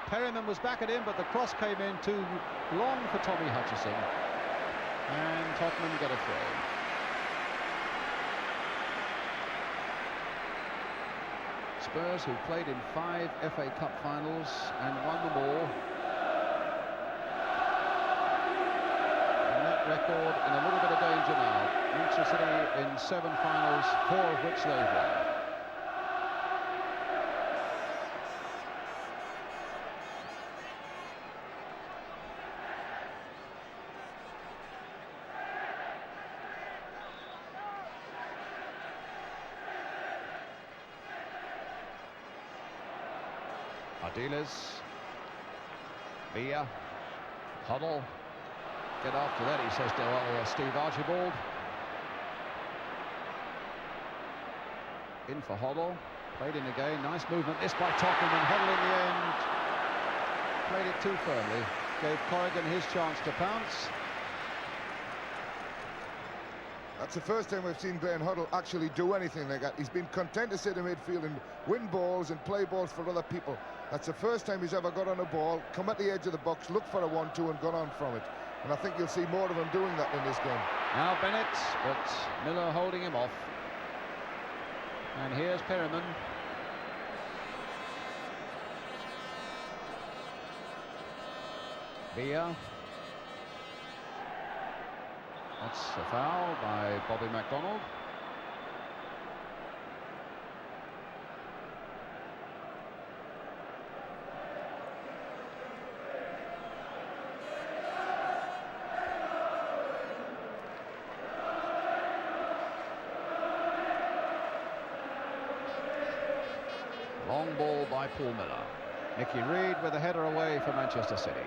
Perryman was back at him, but the cross came in too long for Tommy Hutchison. And Tottenham get a throw. Spurs, who played in 5 FA Cup finals and won them all. And that record in a little bit of danger now. Manchester City in 7 finals, 4 of which they've won. Ardiles, Villa, Huddle, get after that, he says to Steve Archibald. In for Hoddle, played in again, nice movement, this by Tottenham, and Hoddle in the end played it too firmly, gave Corrigan his chance to pounce. That's the first time we've seen Glenn Hoddle actually do anything like that. He's been content to sit in midfield and win balls and play balls for other people. That's the first time he's ever got on a ball, come at the edge of the box, look for a 1-2 and gone on from it. And I think you'll see more of him doing that in this game. Now Bennett, but Miller holding him off. And here's Perryman. Villa. That's a foul by Bobby McDonald. Long ball by Paul Miller. Nicky Reed with a header away for Manchester City.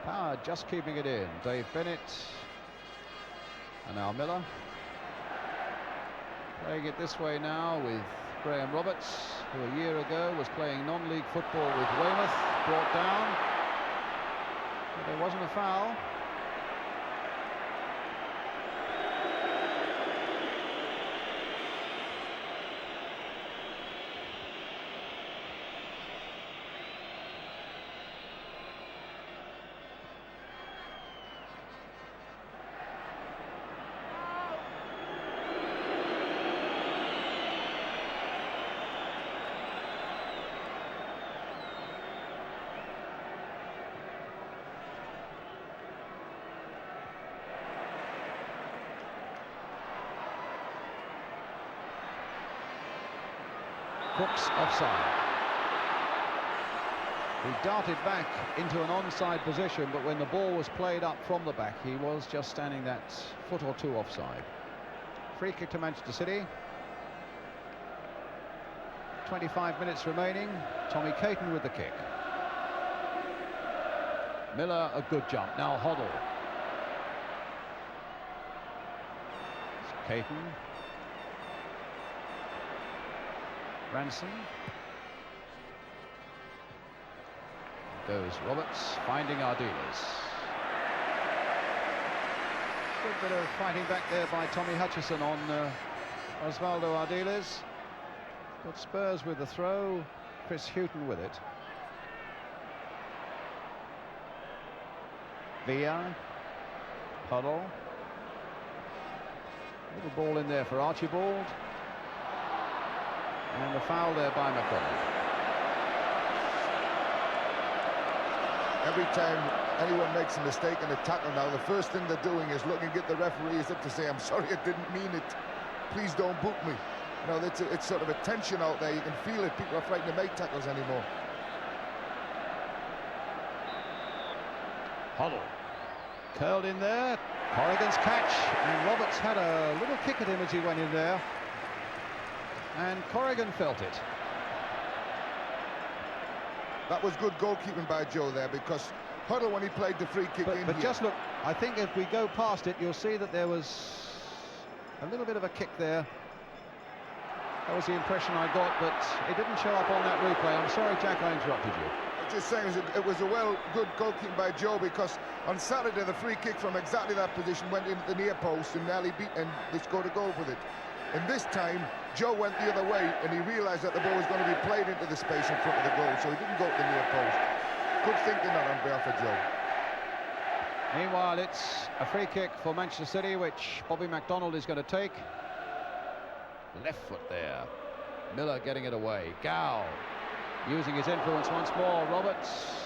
Power just keeping it in. Dave Bennett. And now Miller. Playing it this way now with Graham Roberts, who a year ago was playing non-league football with Weymouth, brought down. But there wasn't a foul. Crooks offside. He darted back into an onside position, but when the ball was played up from the back, he was just standing that foot or two offside. Free kick to Manchester City. 25 minutes remaining. Tommy Caton with the kick. Miller, a good jump. Now Hoddle. Caton. Ransom. Goes Roberts, finding Ardiles. Good bit of fighting back there by Tommy Hutchison on Osvaldo Ardiles. But Spurs with the throw, Chris Hughton with it. Villa, Huddle. Little ball in there for Archibald. And the foul there by McDonald. Every time anyone makes a mistake in a tackle now, the first thing they're doing is looking at the referees up to say, I'm sorry, I didn't mean it. Please don't boot me. You know, it's sort of a tension out there. You can feel it. People are frightened to make tackles anymore. Hoddle. Curled in there. Corrigan's catch. And Roberts had a little kick at him as he went in there. And Corrigan felt it. That was good goalkeeping by Joe there, because Huddle, when he played the free kick in But here, just look, I think if we go past it, you'll see that there was a little bit of a kick there. That was the impression I got, but it didn't show up on that replay. I'm sorry, Jack, I interrupted you. I'm just saying it was a good goalkeeping by Joe, because on Saturday the free kick from exactly that position went into the near post and nearly beat, and they scored a goal with it. And this time, Joe went the other way, and he realised that the ball was going to be played into the space in front of the goal, so he didn't go to the near post. Good thinking on behalf of Joe. Meanwhile, it's a free kick for Manchester City, which Bobby MacDonald is going to take. Left foot there. Miller getting it away. Gow using his influence once more. Roberts.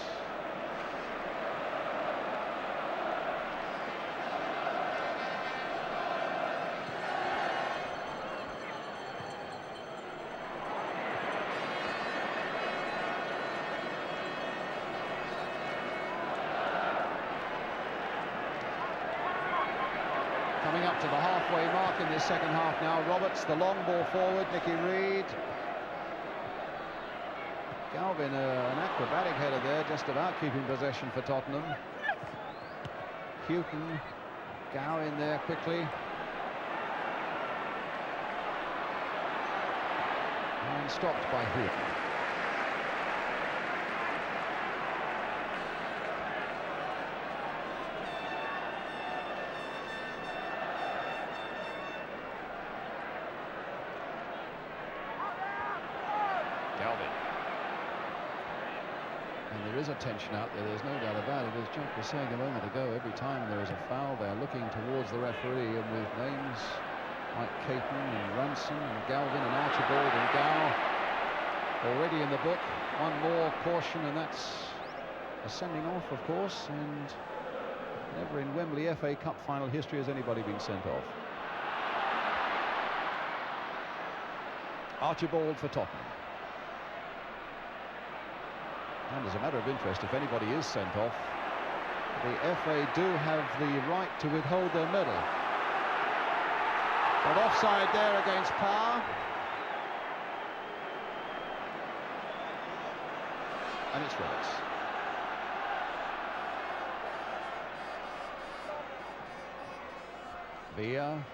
Coming up to the halfway mark in this second half now. Roberts, the long ball forward. Nicky Reed. Galvin, an acrobatic header there, just about keeping possession for Tottenham. Hughton, Gow in there quickly. And stopped by Hughton. Galvin. And there is a tension out there, there's no doubt about it. As Jack was saying a moment ago, every time there is a foul, they're looking towards the referee, and with names like Caton and Ransom and Galvin and Archibald and Gow already in the book, one more caution, and that's a sending off, of course, and never in Wembley FA Cup final history has anybody been sent off. Archibald for Tottenham. And as a matter of interest, if anybody is sent off, the FA do have the right to withhold their medal. But offside there against Parr. And it's Roberts. Villa.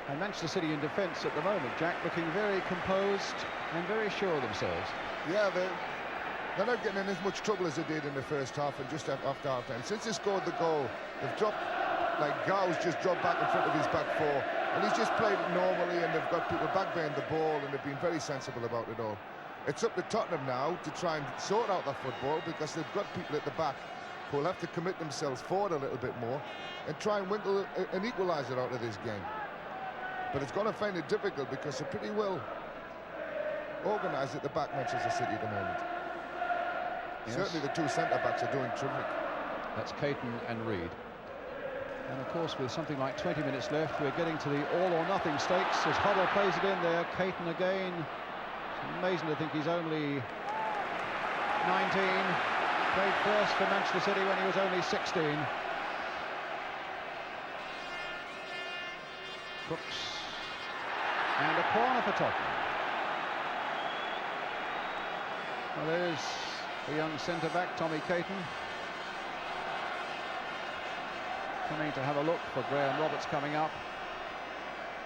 And Manchester City in defence at the moment, Jack, looking very composed and very sure of themselves. Yeah, they're not getting in as much trouble as they did in the first half and just after half-time. Since they scored the goal, they've dropped, like Gau's just dropped back in front of his back four, and he's just played it normally, and they've got people back behind the ball, and they've been very sensible about it all. It's up to Tottenham now to try and sort out their football, because they've got people at the back who will have to commit themselves forward a little bit more and try and winkle an equaliser out of this game. But it's going to find it difficult because they're pretty well organised at the back, Manchester City, at the moment. Yes. Certainly the two centre-backs are doing terrific. That's Caton and Reed. And of course, with something like 20 minutes left, we're getting to the all-or-nothing stakes as Hoddle plays it in there. Caton again. It's amazing to think he's only 19. Played first for Manchester City when he was only 16. Crooks. And a corner for Tottenham. Well, there's the young centre-back, Tommy Caton. Coming to have a look for Graham Roberts coming up.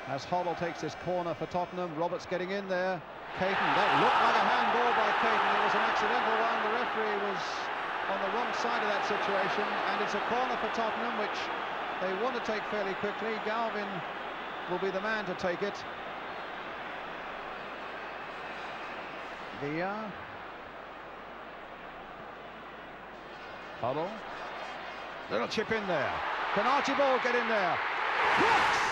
As Hoddle takes this corner for Tottenham, Roberts getting in there. Caton, that looked like a handball by Caton. It was an accidental one. The referee was on the wrong side of that situation, and it's a corner for Tottenham, which they want to take fairly quickly. Galvin will be the man to take it. Villa. Huddle. Little chip in there. Can Archibald get in there? Crooks!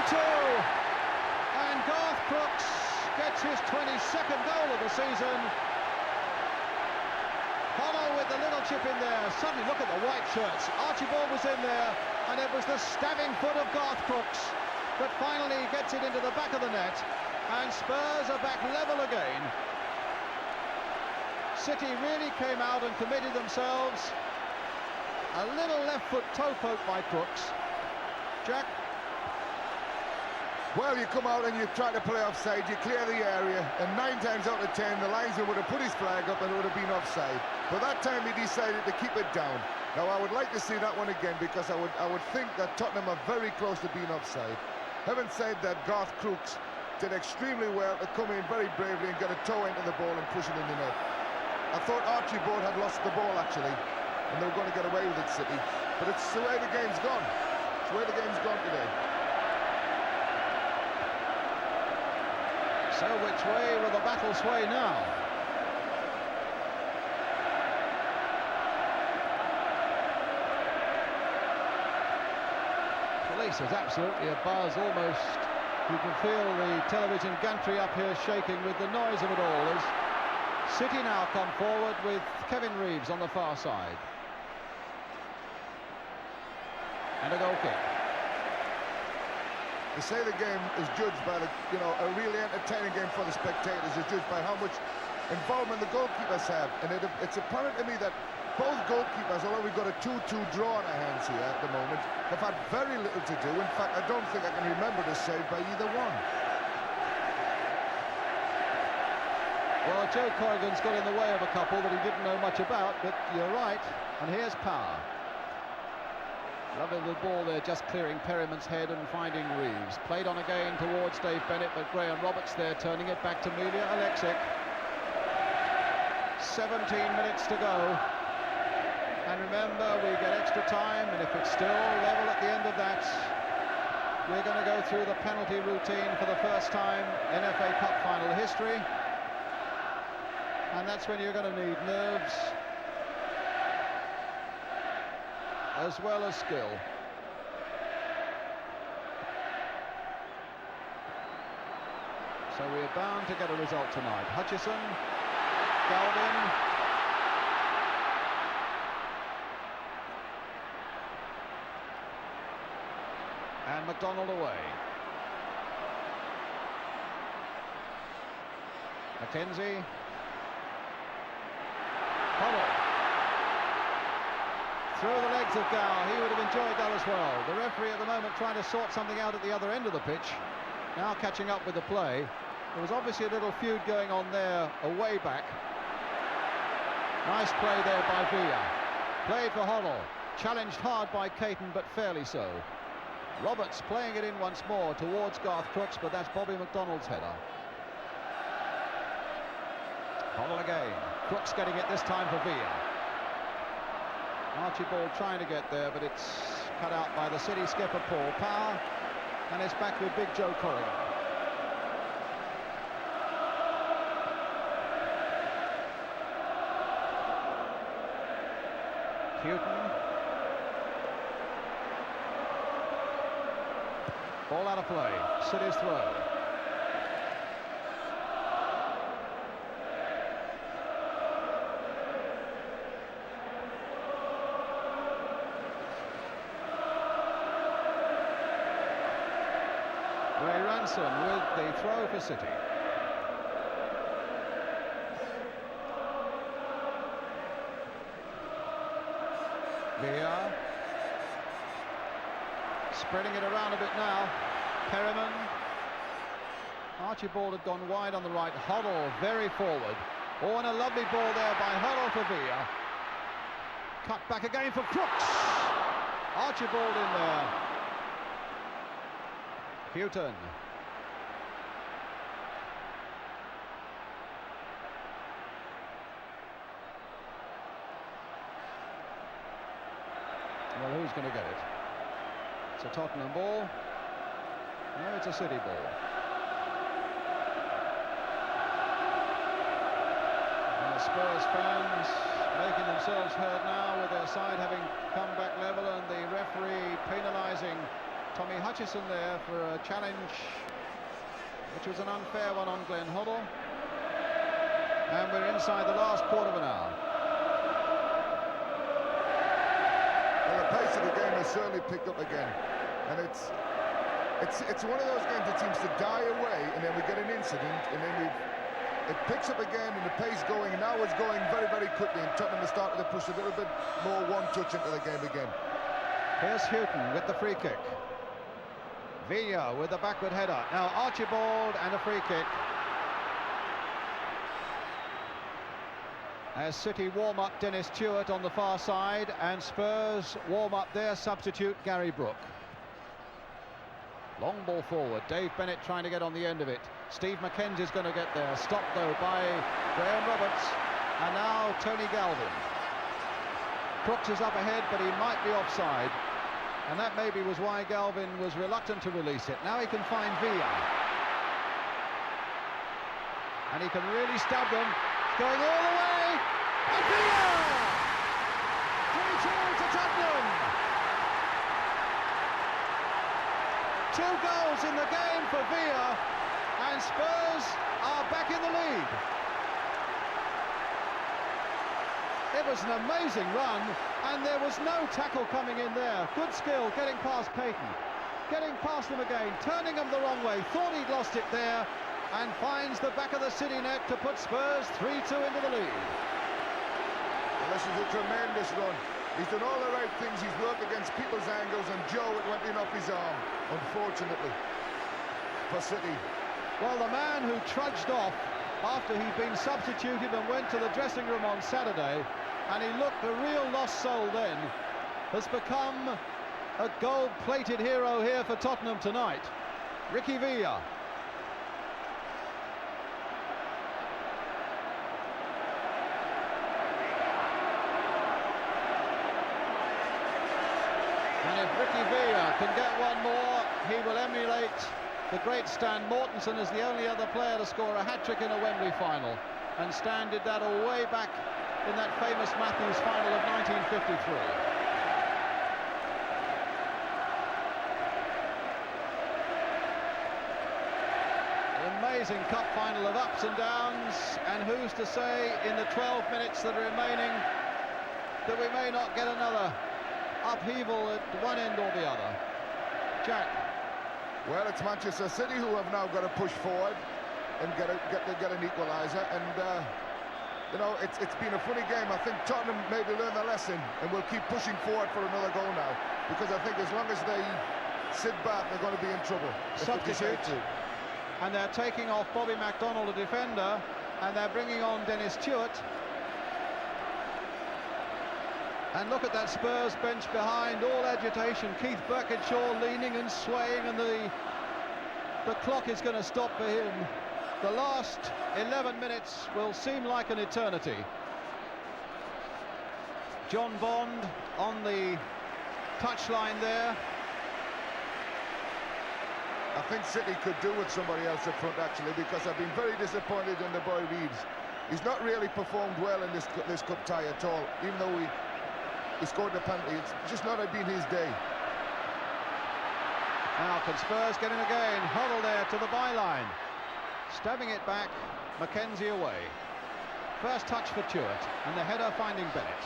And Garth Crooks gets his 22nd goal of the season. Hoddle with the little chip in there. Suddenly look at the white shirts. Archibald was in there, and it was the stabbing foot of Garth Crooks that finally gets it into the back of the net, and Spurs are back level again. City really came out and committed themselves. A little left foot toe poke by Crooks. Jack? Well, you come out and you try to play offside, you clear the area, and 9 times out of 10 the linesman would have put his flag up and it would have been offside. But that time he decided to keep it down. Now I would like to see that one again, because I would think that Tottenham are very close to being offside. Having said that, Garth Crooks did extremely well to come in very bravely and get a toe into the ball and push it in the net. I thought Archibald had lost the ball actually, and they were going to get away with it, City. But it's the way the game's gone. It's the way the game's gone today. So which way will the battle sway now? Police is absolutely abuzz, almost. You can feel the television gantry up here shaking with the noise of it all. As City now come forward with Kevin Reeves on the far side. And a goal kick. They say the game is judged by a really entertaining game for the spectators is judged by how much involvement the goalkeepers have, and it's apparent to me that both goalkeepers, although we've got a 2-2 draw on our hands here at the moment, have had very little to do. In fact, I don't think I can remember the save by either one. Well, Joe Corrigan's got in the way of a couple that he didn't know much about, but you're right, and here's Power. Lovely little ball there, just clearing Perryman's head and finding Reeves. Played on again towards Dave Bennett, but Graham Roberts there turning it back to Milia Aleksic. 17 minutes to go. And remember, we get extra time, and if it's still level at the end of that, we're going to go through the penalty routine for the first time in FA Cup final history. And that's when you're going to need nerves as well as skill. So we're bound to get a result tonight. Hutchison, Galvin, and McDonald away. Mackenzie. Hoddle. through the legs of Gal. He would have enjoyed that as well. The referee at the moment trying to sort something out at the other end of the pitch. Now catching up with the play. There was obviously a little feud going on there, a way back. Nice play there by Villa. Played for Hoddle. Challenged hard by Caton, but fairly so. Roberts playing it in once more towards Garth Crooks, but that's Bobby McDonald's header. Hoddle again. Crooks getting it this time for Villa. Archibald trying to get there, but it's cut out by the City skipper Paul Power, and it's back with Big Joe Corrigan. Hughton. Ball out of play. City's throw. Ray Ransom with the throw for City. Villa spreading it around a bit now. Perryman. Archibald had gone wide on the right. Hoddle very forward. Oh, and a lovely ball there by Hoddle for Villa. Cut back again for Crooks. Archibald in there. Hughton. Well, who's going to get it? It's a Tottenham ball. No, it's a City ball. And the Spurs fans making themselves heard now with their side having come back level, and the referee penalising Tommy Hutchison there for a challenge which was an unfair one on Glenn Hoddle. And we're inside the last quarter of an hour. Well, the pace of the game has certainly picked up again, and it's one of those games that seems to die away, and then we get an incident, and then it picks up again, and the pace going, and now it's going very, very quickly, and Tottenham is starting to push a little bit more one touch into the game again. Here's Hughton with the free kick. Villa with the backward header. Now Archibald and a free kick. As City warm up Dennis Stewart on the far side, and Spurs warm up their substitute Gary Brooke. Long ball forward. Dave Bennett trying to get on the end of it. Steve McKenzie's going to get there. Stopped though by Graham Roberts. And now Tony Galvin. Crooks is up ahead, but he might be offside. And that maybe was why Galvin was reluctant to release it. Now he can find Villa. And he can really stab them. Going all the way. And Villa! 3-2 to Tottenham. 2 goals in the game for Villa. And Spurs are back in the lead. It was an amazing run, and there was no tackle coming in there. Good skill getting past Caton, getting past them again, turning them the wrong way, thought he'd lost it there, and finds the back of the City net to put Spurs 3-2 into the lead. Well, this is a tremendous run. He's done all the right things. He's worked against people's angles, and Joe, it went in off his arm, unfortunately, for City. Well, the man who trudged off after he'd been substituted and went to the dressing room on Saturday, and he looked a real lost soul then, has become a gold-plated hero here for Tottenham tonight. Ricky Villa. And if Ricky Villa can get one more, he will emulate the great Stan Mortensen as the only other player to score a hat-trick in a Wembley final. And Stan did that all way back in that famous Matthews final of 1953. An amazing cup final of ups and downs, and who's to say in the 12 minutes that are remaining that we may not get another upheaval at one end or the other. Jack. Well, it's Manchester City who have now got to push forward and get an equaliser, and You know, it's been a funny game. I think Tottenham maybe learned their lesson and will keep pushing forward for another goal now, because I think as long as they sit back, they're going to be in trouble. Substitute, and they're taking off Bobby McDonnell, the defender, and they're bringing on Dennis Stewart. And look at that Spurs bench behind, all agitation. Keith Birkinshaw leaning and swaying, and the clock is going to stop for him. The last 11 minutes will seem like an eternity. John Bond on the touchline there. I think City could do with somebody else up front, actually, because I've been very disappointed in the boy Reeves. He's not really performed well in this cup tie at all, even though he scored the penalty. It's just not been his day. Now can Spurs get in again? Hoddle there to the byline. Stabbing it back, Mackenzie away. First touch for Stewart, and the header finding Bennett.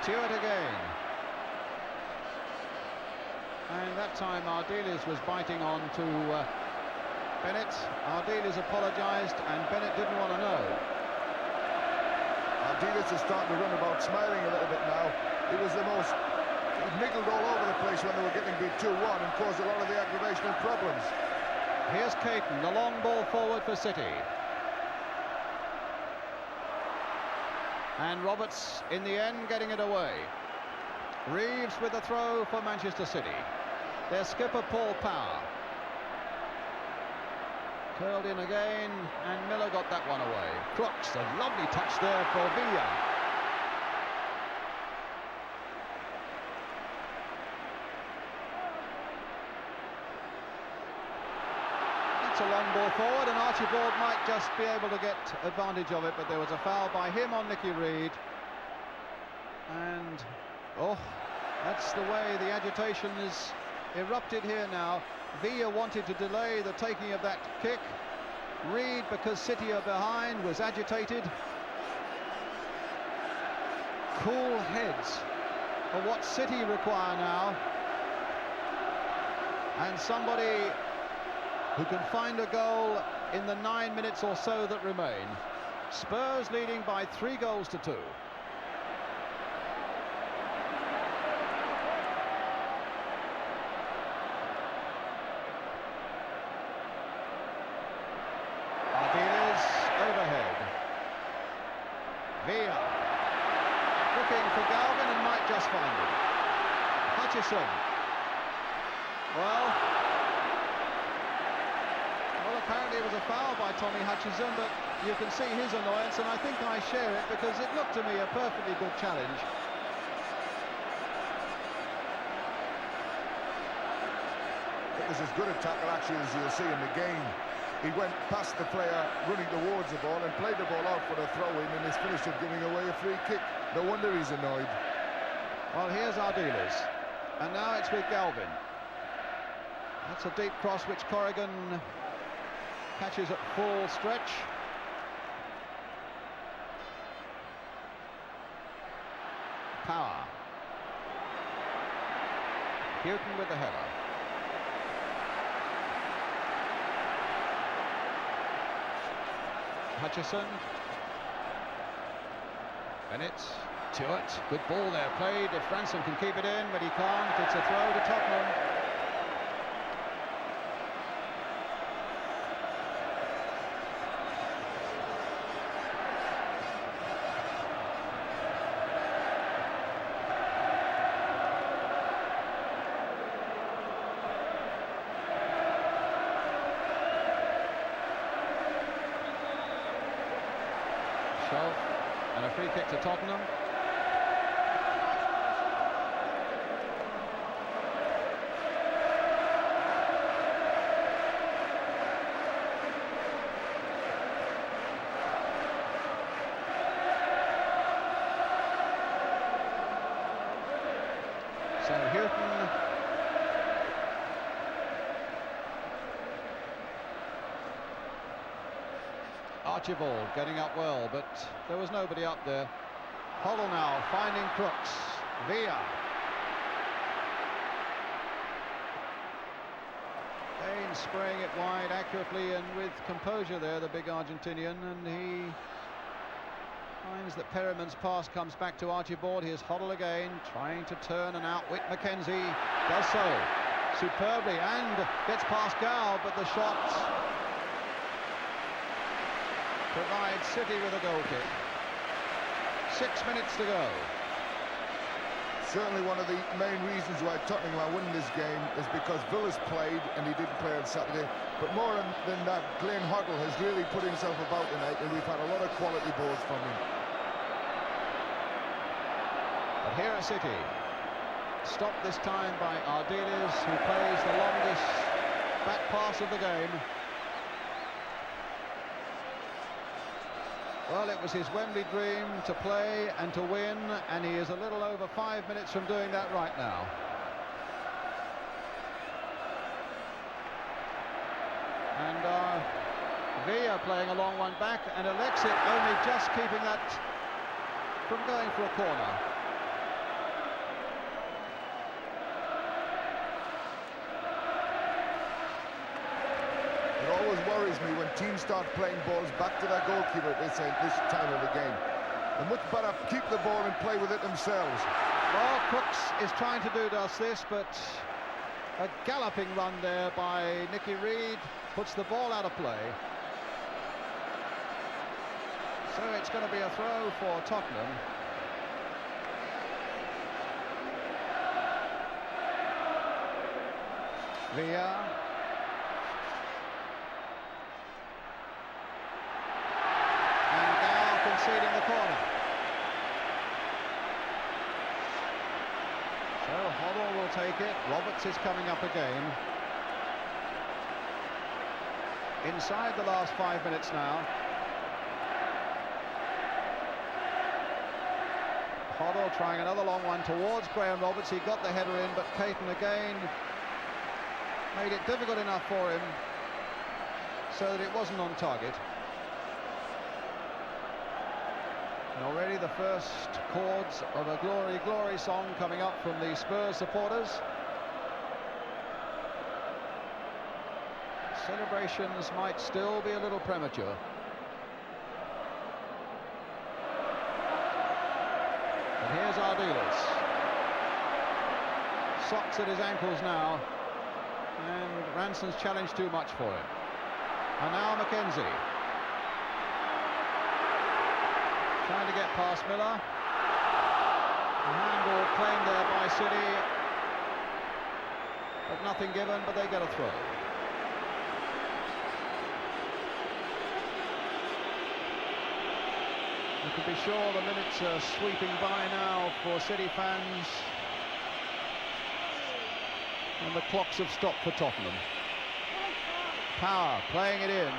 Stewart again. And that time Ardiles was biting on to Bennett. Ardiles apologised, and Bennett didn't want to know. Ardiles is starting to run about, smiling a little bit now. He was the most... He niggled all over the place when they were getting beat 2-1 and caused a lot of the aggravation and problems. Here's Caton, the long ball forward for City. And Roberts, in the end, getting it away. Reeves with the throw for Manchester City. Their skipper, Paul Power. Curled in again, and Miller got that one away. Crooks, a lovely touch there for Villa. That's a long ball forward, and Archibald might just be able to get advantage of it, but there was a foul by him on Nicky Reed. And, oh, that's the way the agitation is erupted here now. Villa wanted to delay the taking of that kick. Reed, because City are behind, was agitated. Cool heads are what City require now. And somebody who can find a goal in the 9 minutes or so that remain. Spurs leading by 3-2. Ardiles overhead. Villa looking for Galvin and might just find him. Hutchison. Well, apparently it was a foul by Tommy Hutchison, but you can see his annoyance, and I think I share it, because it looked to me a perfectly good challenge. It was as good a tackle actually as you'll see in the game. He went past the player running towards the ball and played the ball out for a throw-in, and he's finished of giving away a free kick. No wonder he's annoyed. Well, here's Ardiles, and now it's with Galvin. That's a deep cross which Corrigan catches at full stretch. Power. Hughton with the header. Hutchison. Bennett. Stewart. Good ball there played. If Ransom can keep it in, but he can't. It's a throw to Tottenham. Shove, and a free kick to Tottenham. So Hughton Archibald getting up well, but there was nobody up there. Hoddle now finding Crooks. Villa. Kane spraying it wide accurately and with composure there, the big Argentinian, and he Finds that Perryman's pass comes back to Archibald. Here's Hoddle again, trying to turn and outwit Mackenzie. Does so superbly and gets past Gal, but the shot provides City with a goal kick. 6 minutes to go. Certainly one of the main reasons why Tottenham are winning this game is because Villa's played and he didn't play on Saturday. But more than that, Glenn Hoddle has really put himself about tonight, and we've had a lot of quality balls from him. But here at City, stopped this time by Ardiles, who plays the longest back pass of the game. Well, it was his Wembley dream to play and to win, and he is a little over 5 minutes from doing that right now. And Villa playing a long one back, and Aleksic only just keeping that from going for a corner. It always worries me when teams start playing balls back to their goalkeeper at this time of the game. They're much better keep the ball and play with it themselves. Well, Crooks is trying to do just this, but a galloping run there by Nicky Reed puts the ball out of play. So it's going to be a throw for Tottenham. Villa. And now conceding the corner. So Hoddle will take it. Roberts is coming up again. Inside the last 5 minutes now. Hoddle trying another long one towards Graham Roberts. He got the header in, but Caton again made it difficult enough for him so that it wasn't on target. And already the first chords of a Glory, Glory song coming up from the Spurs supporters. Celebrations might still be a little premature. And here's Ardiles. Socks at his ankles now. And Ranson's challenge too much for him. And now Mackenzie. Trying to get past Miller. The handball claimed there by City. But nothing given, but they get a throw. You can be sure the minutes are sweeping by now for City fans. And the clocks have stopped for Tottenham. Power playing it in.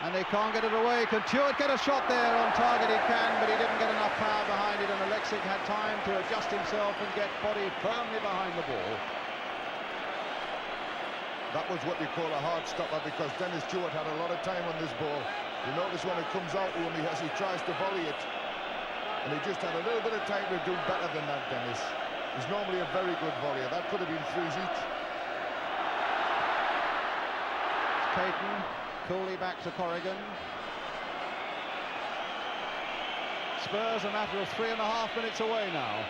And they can't get it away. Can Stewart get a shot there on target? He can, but he didn't get enough power behind it, and Aleksic had time to adjust himself and get body firmly behind the ball. That was what you call a hard stopper, because Dennis Stewart had a lot of time on this ball. You notice when it comes out to him, as he tries to volley it, and he just had a little bit of time to do better than that, Dennis. He's normally a very good volleyer. That could have been 3s each. Caton, coolly back to Corrigan. Spurs a matter of 3.5 minutes away now.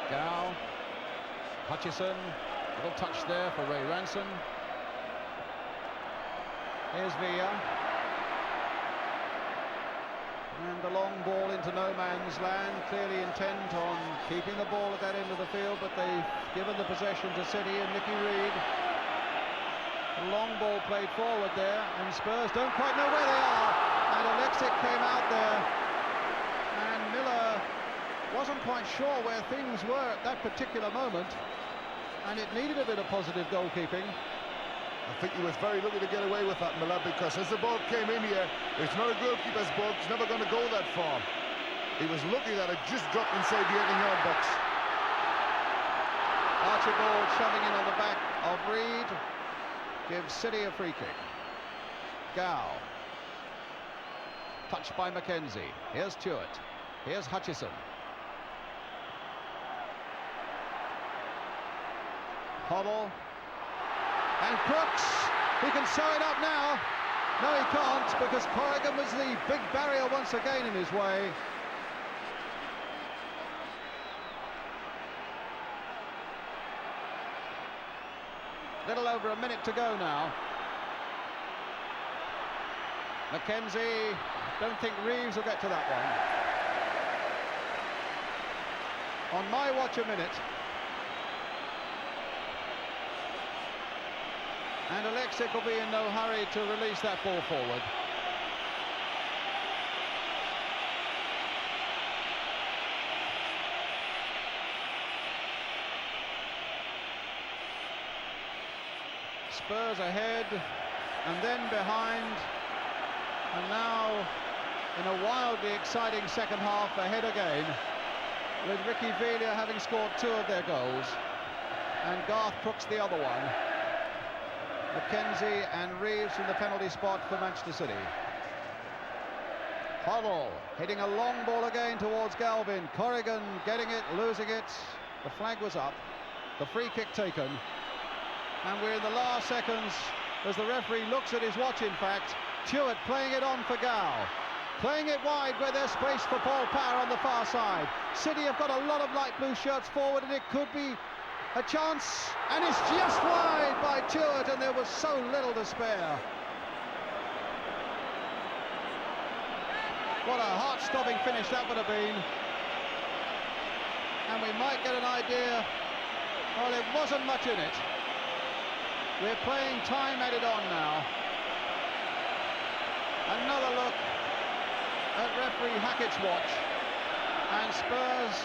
Gal, Hutchison, little touch there for Ray Ranson. Here's Villa. And the long ball into no man's land, clearly intent on keeping the ball at that end of the field, but they've given the possession to City and Nicky Reed. The long ball played forward there, and Spurs don't quite know where they are. And Aleksic came out there, and Miller wasn't quite sure where things were at that particular moment, and it needed a bit of positive goalkeeping. I think he was very lucky to get away with that, Miller, because as the ball came in here, it's not a goalkeeper's ball. It's never going to go that far. He was lucky that it just dropped inside the 18-yard box. Archibald shoving in on the back of Reed gives City a free kick. Gal. Touched by Mackenzie. Here's Stewart. Here's Hutchison. Hoddle. And Crooks, he can sew it up now. No, he can't, because Corrigan was the big barrier once again in his way. Little over a minute to go now. Mackenzie, don't think Reeves will get to that one. On my watch a minute. And Aleksic will be in no hurry to release that ball forward. Spurs ahead, and then behind, and now in a wildly exciting second half, ahead again, with Ricky Villa having scored 2 of their goals, and Garth Crooks the other one. Mackenzie and Reeves from the penalty spot for Manchester City. Hoddle hitting a long ball again towards Galvin. Corrigan getting it, losing it. The flag was up. The free kick taken. And we're in the last seconds as the referee looks at his watch, in fact. Stewart playing it on for Gow. Playing it wide where there's space for Paul Power on the far side. City have got a lot of light blue shirts forward, and it could be a chance, and it's just wide by Stewart, and there was so little to spare. What a heart-stopping finish that would have been. And we might get an idea. Well, it wasn't much in it. We're playing time added on now. Another look at referee Hackett's watch, and Spurs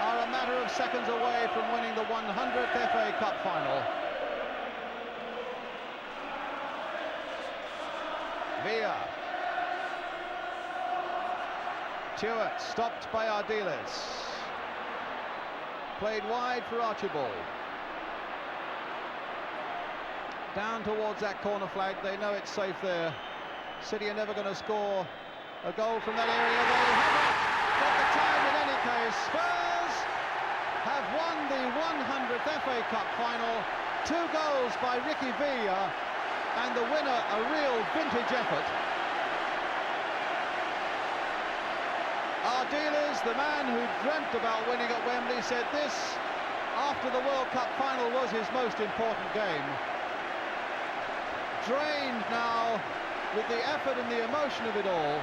are a matter of seconds away from winning the 100th FA Cup final. Villa. Stewart stopped by Ardiles. Played wide for Archibald. Down towards that corner flag. They know it's safe there. City are never going to score a goal from that area. They haven't got the time in any case. Spurs have won the 100th FA Cup final. 2 goals by Ricky Villa, and the winner a real vintage effort. Ardiles, the man who dreamt about winning at Wembley, said this after the World Cup final was his most important game. Drained now with the effort and the emotion of it all.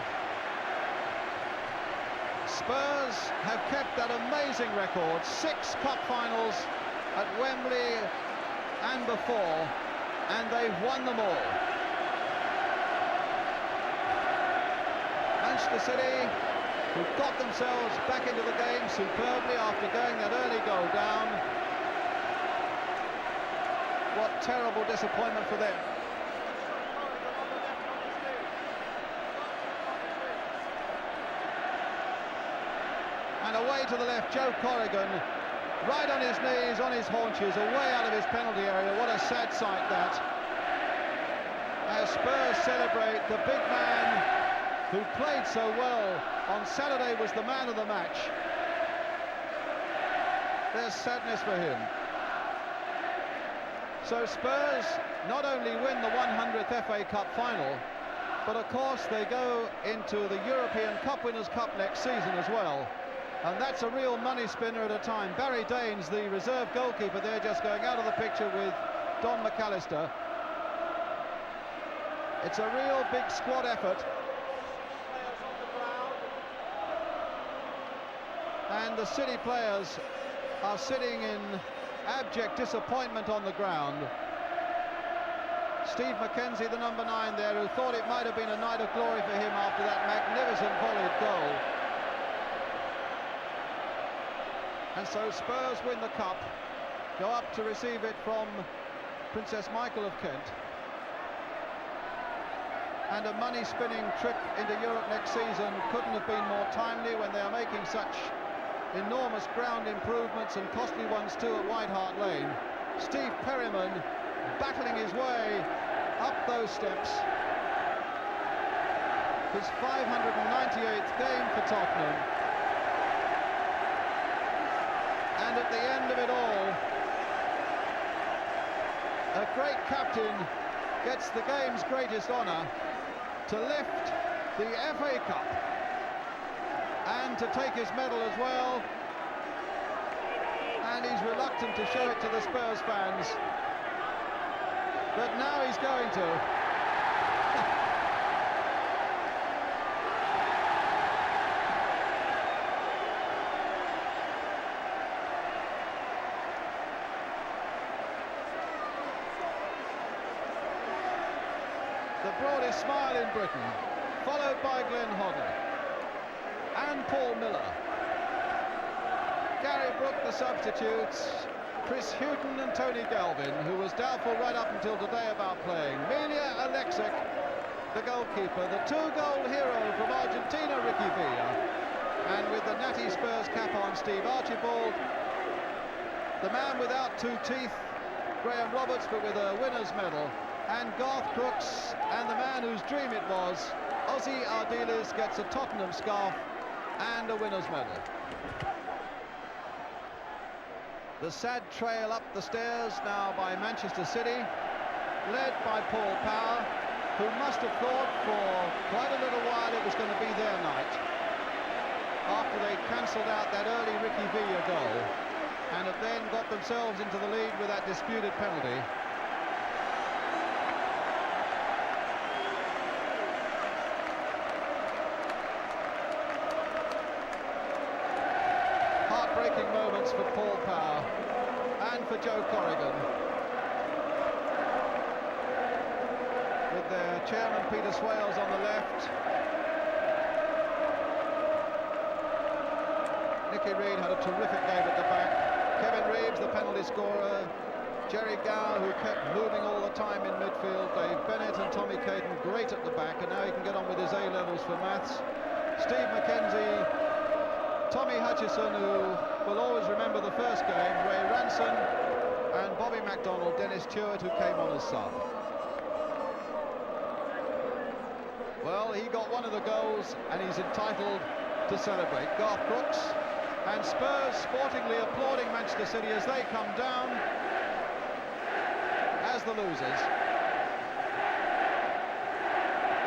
Spurs have kept that amazing record, 6 cup finals at Wembley and before, and they've won them all. Manchester City, who got themselves back into the game superbly after going that early goal down. What terrible disappointment for them. And away to the left, Joe Corrigan, right on his knees, on his haunches, away out of his penalty area. What a sad sight that. As Spurs celebrate, the big man who played so well on Saturday was the man of the match. There's sadness for him. So Spurs not only win the 100th FA Cup final, but of course they go into the European Cup Winners' Cup next season as well. And that's a real money spinner at a time. Barry Daines, the reserve goalkeeper there, just going out of the picture with Don McAllister. It's a real big squad effort. And the City players are sitting in abject disappointment on the ground. Steve Mackenzie, the number 9 there, who thought it might have been a night of glory for him after that magnificent volleyed goal. And so Spurs win the cup, go up to receive it from Princess Michael of Kent. And a money-spinning trip into Europe next season couldn't have been more timely when they are making such enormous ground improvements, and costly ones too, at White Hart Lane. Steve Perryman battling his way up those steps. His 598th game for Tottenham. And at the end of it all, great captain gets the game's greatest honour to lift the FA Cup and to take his medal as well, and he's reluctant to show it to the Spurs fans, but now he's going to. The broadest smile in Britain, followed by Glenn Hoddle and Paul Miller. Gary Brooke, the substitutes, Chris Hughton and Tony Galvin, who was doubtful right up until today about playing. Aleksic, the goalkeeper, the two-goal hero from Argentina, Ricky Villa, and with the natty Spurs cap on, Steve Archibald, the man without two teeth, Graham Roberts, but with a winner's medal, and Crooks, and the man whose dream it was, Ardiles, gets a Tottenham scarf and a winner's medal. The sad trail up the stairs now by Manchester City, led by Paul Power, who must have thought for quite a little while it was going to be their night, after they cancelled out that early Ricky Villa goal, and have then got themselves into the lead with that disputed penalty. Heartbreaking moments for Paul Power and for Joe Corrigan, with their chairman Peter Swales on the left, Nicky Reid had a terrific game at the back, Kevin Reeves, the penalty scorer, Jerry Gow, who kept moving all the time in midfield, Dave Bennett and Tommy Caton great at the back, and now he can get on with his A-levels for maths, Steve McKenzie, Tommy Hutchison, who will always remember the first game, Ray Ranson, and Bobby MacDonald, Dennis Stewart, who came on as sub. Well, he got one of the goals, and he's entitled to celebrate. Crooks, and Spurs sportingly applauding Manchester City as they come down as the losers.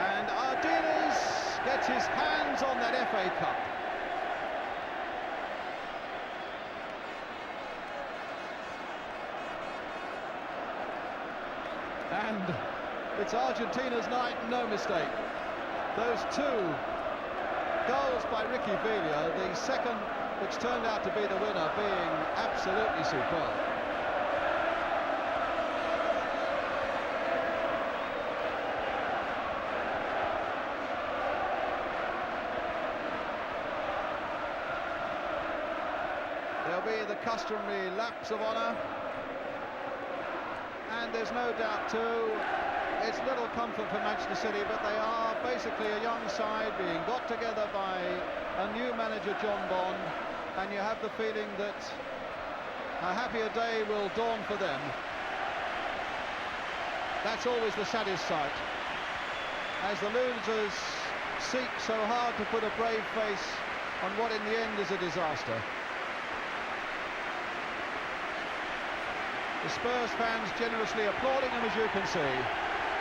And Ardiles gets his hands on that FA Cup. And it's Argentina's night, no mistake. Those two goals by Ricky Villa, the second, which turned out to be the winner, being absolutely superb. There'll be the customary lapse of honour. And there's no doubt too, it's little comfort for Manchester City, but they are basically a young side being got together by a new manager, John Bond, and you have the feeling that a happier day will dawn for them. That's always the saddest sight, as the losers seek so hard to put a brave face on what in the end is a disaster. The Spurs fans generously applauding them, as you can see.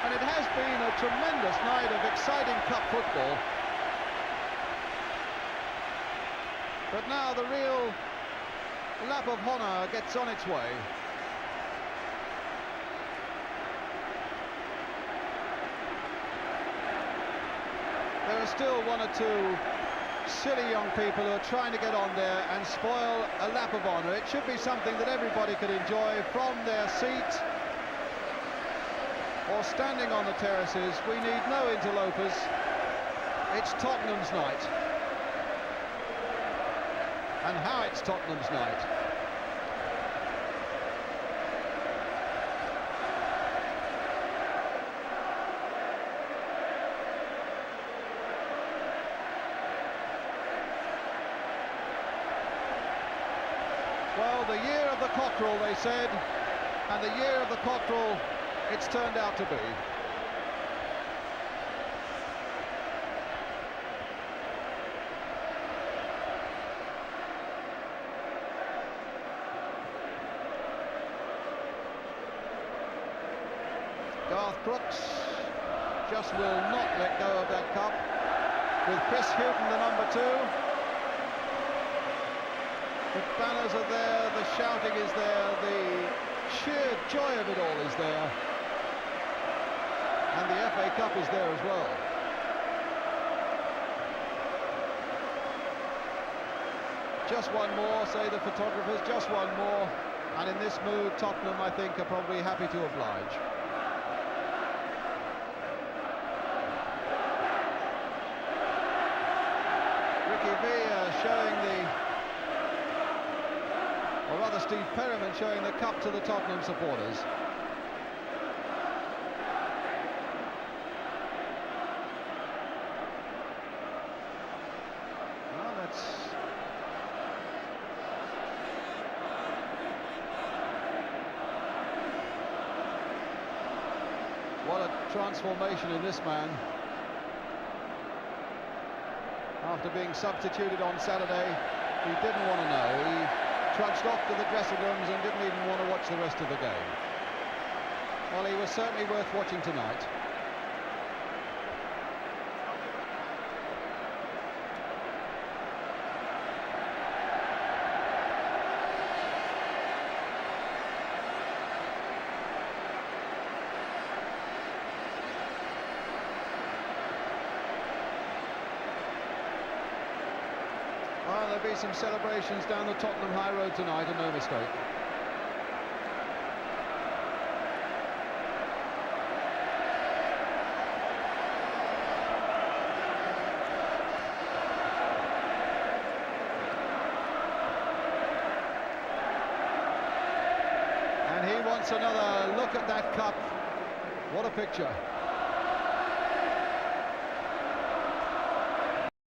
And it has been a tremendous night of exciting cup football. But now the real lap of honour gets on its way. There are still one or two silly young people who are trying to get on there and spoil a lap of honour. It should be something that everybody could enjoy from their seat or standing on the terraces. We need no interlopers. It's Tottenham's night. And how it's Tottenham's night. Well, the year of the cockerel, they said, and the year of the cockerel it's turned out to be. Crooks just will not let go of that cup, with Chris Hughton, the number 2. The banners are there, the shouting is there, the sheer joy of it all is there, and the FA Cup is there as well. Just one more, say the photographers, just one more, and in this mood Tottenham, I think, are probably happy to oblige. Showing or rather Steve Perryman showing the cup to the Tottenham supporters. Well, that's what a transformation in this man. After being substituted on Saturday, he didn't want to know. He trudged off to the dressing rooms and didn't even want to watch the rest of the game. Well, he was certainly worth watching tonight. Well, there'll be some celebrations down the Tottenham High Road tonight, and no mistake. And he wants another look at that cup. What a picture.